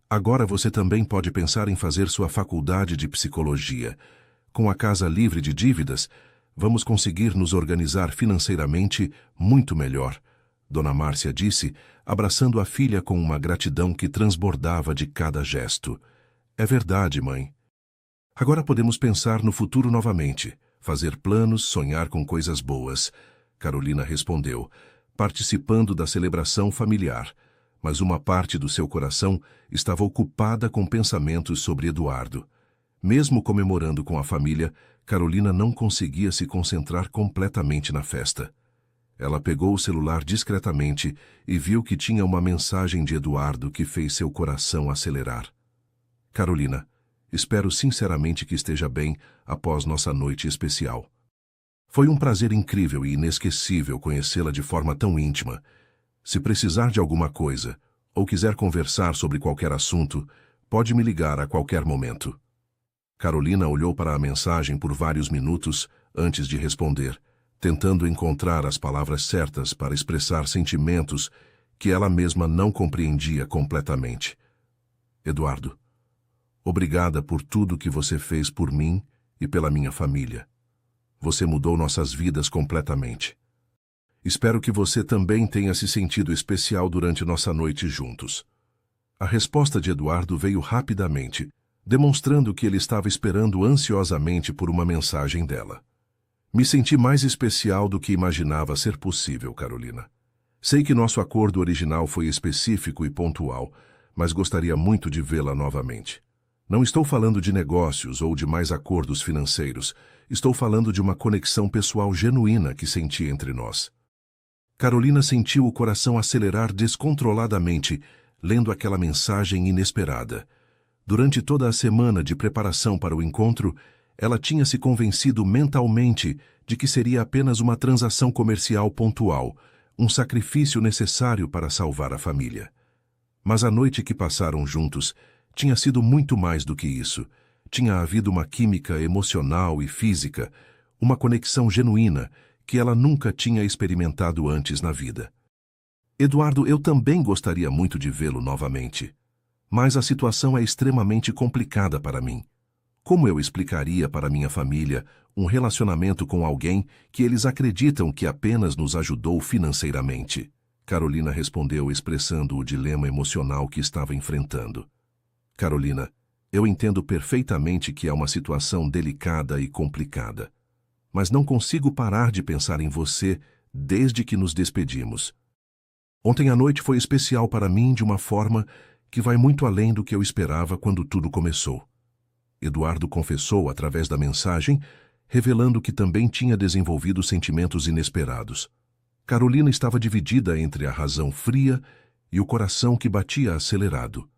agora você também pode pensar em fazer sua faculdade de psicologia. Com a casa livre de dívidas, vamos conseguir nos organizar financeiramente muito melhor, Dona Márcia disse, abraçando a filha com uma gratidão que transbordava de cada gesto. É verdade, mãe. Agora podemos pensar no futuro novamente, fazer planos, sonhar com coisas boas, Carolina respondeu, participando da celebração familiar, mas uma parte do seu coração estava ocupada com pensamentos sobre Eduardo. Mesmo comemorando com a família, Carolina não conseguia se concentrar completamente na festa. Ela pegou o celular discretamente e viu que tinha uma mensagem de Eduardo que fez seu coração acelerar. Carolina, espero sinceramente que esteja bem após nossa noite especial. Foi um prazer incrível e inesquecível conhecê-la de forma tão íntima. Se precisar de alguma coisa, ou quiser conversar sobre qualquer assunto, pode me ligar a qualquer momento. Carolina olhou para a mensagem por vários minutos antes de responder, tentando encontrar as palavras certas para expressar sentimentos que ela mesma não compreendia completamente. Eduardo, obrigada por tudo que você fez por mim e pela minha família. Você mudou nossas vidas completamente. Espero que você também tenha se sentido especial durante nossa noite juntos. A resposta de Eduardo veio rapidamente, demonstrando que ele estava esperando ansiosamente por uma mensagem dela. Me senti mais especial do que imaginava ser possível, Carolina. Sei que nosso acordo original foi específico e pontual, mas gostaria muito de vê-la novamente. Não estou falando de negócios ou de mais acordos financeiros. Estou falando de uma conexão pessoal genuína que senti entre nós. Carolina sentiu o coração acelerar descontroladamente, lendo aquela mensagem inesperada. Durante toda a semana de preparação para o encontro, ela tinha se convencido mentalmente de que seria apenas uma transação comercial pontual, um sacrifício necessário para salvar a família. Mas a noite que passaram juntos tinha sido muito mais do que isso. Tinha havido uma química emocional e física, uma conexão genuína que ela nunca tinha experimentado antes na vida. Eduardo, eu também gostaria muito de vê-lo novamente. Mas a situação é extremamente complicada para mim. Como eu explicaria para minha família um relacionamento com alguém que eles acreditam que apenas nos ajudou financeiramente? Carolina respondeu expressando o dilema emocional que estava enfrentando. Carolina, eu entendo perfeitamente que é uma situação delicada e complicada, mas não consigo parar de pensar em você desde que nos despedimos. Ontem à noite foi especial para mim de uma forma que vai muito além do que eu esperava quando tudo começou. Eduardo confessou através da mensagem, revelando que também tinha desenvolvido sentimentos inesperados. Carolina estava dividida entre a razão fria e o coração que batia acelerado.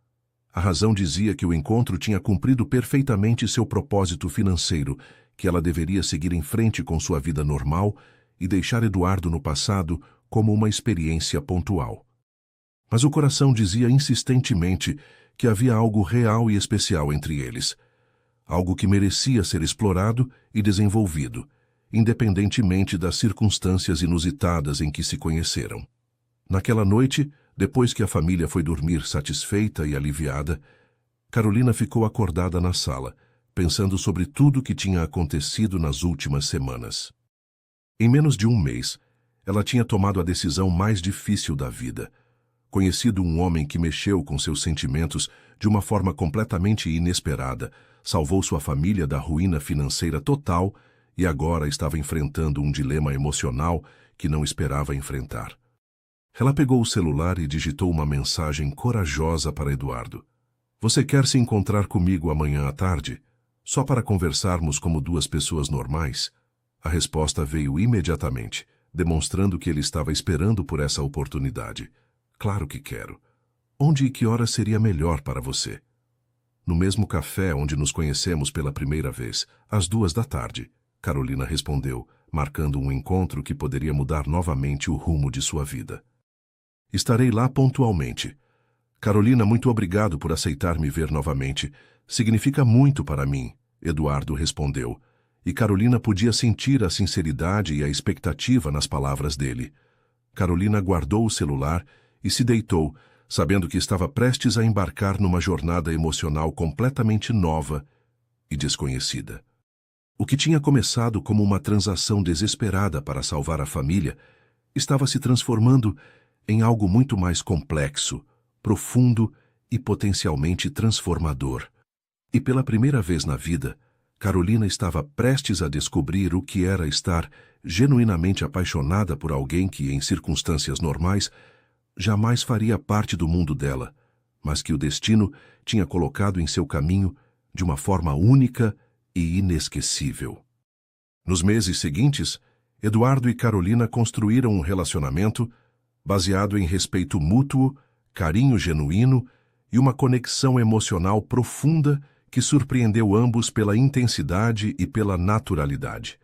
A razão dizia que o encontro tinha cumprido perfeitamente seu propósito financeiro, que ela deveria seguir em frente com sua vida normal e deixar Eduardo no passado como uma experiência pontual. Mas o coração dizia insistentemente que havia algo real e especial entre eles, algo que merecia ser explorado e desenvolvido, independentemente das circunstâncias inusitadas em que se conheceram. Naquela noite, depois que a família foi dormir satisfeita e aliviada, Carolina ficou acordada na sala, pensando sobre tudo o que tinha acontecido nas últimas semanas. Em menos de um mês, ela tinha tomado a decisão mais difícil da vida. Conhecido um homem que mexeu com seus sentimentos de uma forma completamente inesperada, salvou sua família da ruína financeira total e agora estava enfrentando um dilema emocional que não esperava enfrentar. Ela pegou o celular e digitou uma mensagem corajosa para Eduardo. Você quer se encontrar comigo amanhã à tarde? Só para conversarmos como duas pessoas normais? A resposta veio imediatamente, demonstrando que ele estava esperando por essa oportunidade. Claro que quero. Onde e que hora seria melhor para você? No mesmo café onde nos conhecemos pela primeira vez, às 14h, Carolina respondeu, marcando um encontro que poderia mudar novamente o rumo de sua vida. Estarei lá pontualmente. Carolina, muito obrigado por aceitar me ver novamente. Significa muito para mim, Eduardo respondeu, e Carolina podia sentir a sinceridade e a expectativa nas palavras dele. Carolina guardou o celular e se deitou, sabendo que estava prestes a embarcar numa jornada emocional completamente nova e desconhecida. O que tinha começado como uma transação desesperada para salvar a família estava se transformando em algo muito mais complexo, profundo e potencialmente transformador. E pela primeira vez na vida, Carolina estava prestes a descobrir o que era estar genuinamente apaixonada por alguém que, em circunstâncias normais, jamais faria parte do mundo dela, mas que o destino tinha colocado em seu caminho de uma forma única e inesquecível. Nos meses seguintes, Eduardo e Carolina construíram um relacionamento baseado em respeito mútuo, carinho genuíno e uma conexão emocional profunda que surpreendeu ambos pela intensidade e pela naturalidade.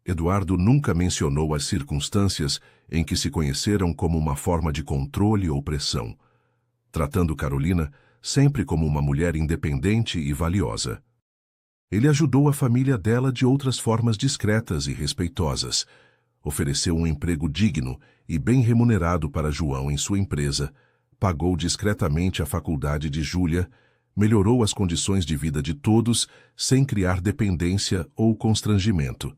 Eduardo nunca mencionou as circunstâncias em que se conheceram como uma forma de controle ou pressão, tratando Carolina sempre como uma mulher independente e valiosa. Ele ajudou a família dela de outras formas discretas e respeitosas, ofereceu um emprego digno e bem remunerado para João em sua empresa, pagou discretamente a faculdade de Júlia, melhorou as condições de vida de todos sem criar dependência ou constrangimento.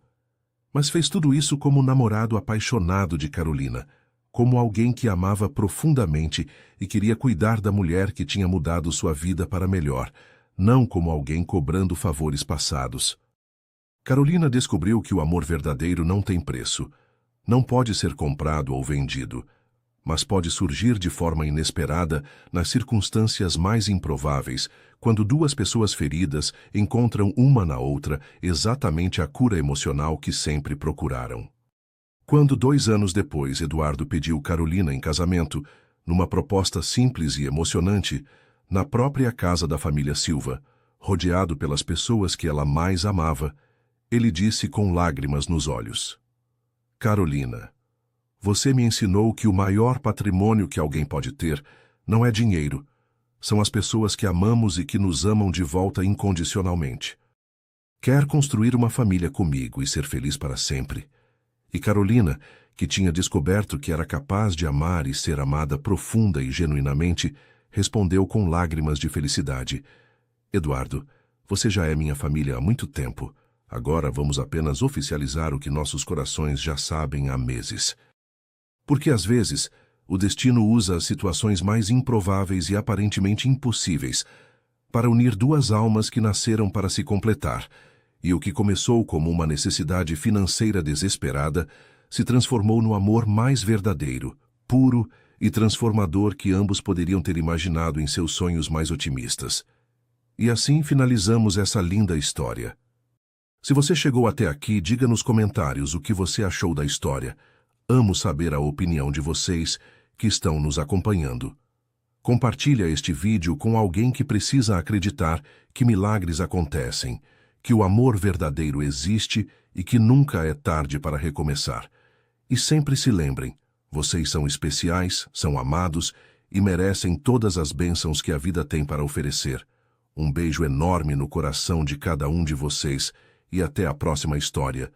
Mas fez tudo isso como namorado apaixonado de Carolina, como alguém que amava profundamente e queria cuidar da mulher que tinha mudado sua vida para melhor, não como alguém cobrando favores passados. Carolina descobriu que o amor verdadeiro não tem preço, não pode ser comprado ou vendido, mas pode surgir de forma inesperada nas circunstâncias mais improváveis, quando duas pessoas feridas encontram uma na outra exatamente a cura emocional que sempre procuraram. Quando 2 anos depois Eduardo pediu Carolina em casamento, numa proposta simples e emocionante, na própria casa da família Silva, rodeado pelas pessoas que ela mais amava, ele disse com lágrimas nos olhos: Carolina, você me ensinou que o maior patrimônio que alguém pode ter não é dinheiro, são as pessoas que amamos e que nos amam de volta incondicionalmente. Quer construir uma família comigo e ser feliz para sempre? E Carolina, que tinha descoberto que era capaz de amar e ser amada profunda e genuinamente, respondeu com lágrimas de felicidade: Eduardo, Você já é minha família há muito tempo. Agora vamos apenas oficializar o que nossos corações já sabem há meses. Porque às vezes, o destino usa as situações mais improváveis e aparentemente impossíveis para unir duas almas que nasceram para se completar, e o que começou como uma necessidade financeira desesperada se transformou no amor mais verdadeiro, puro e transformador que ambos poderiam ter imaginado em seus sonhos mais otimistas. E assim finalizamos essa linda história. Se você chegou até aqui, diga nos comentários o que você achou da história. Amo saber a opinião de vocês que estão nos acompanhando. Compartilha este vídeo com alguém que precisa acreditar que milagres acontecem, que o amor verdadeiro existe e que nunca é tarde para recomeçar. E sempre se lembrem, vocês são especiais, são amados e merecem todas as bênçãos que a vida tem para oferecer. Um beijo enorme no coração de cada um de vocês e até a próxima história.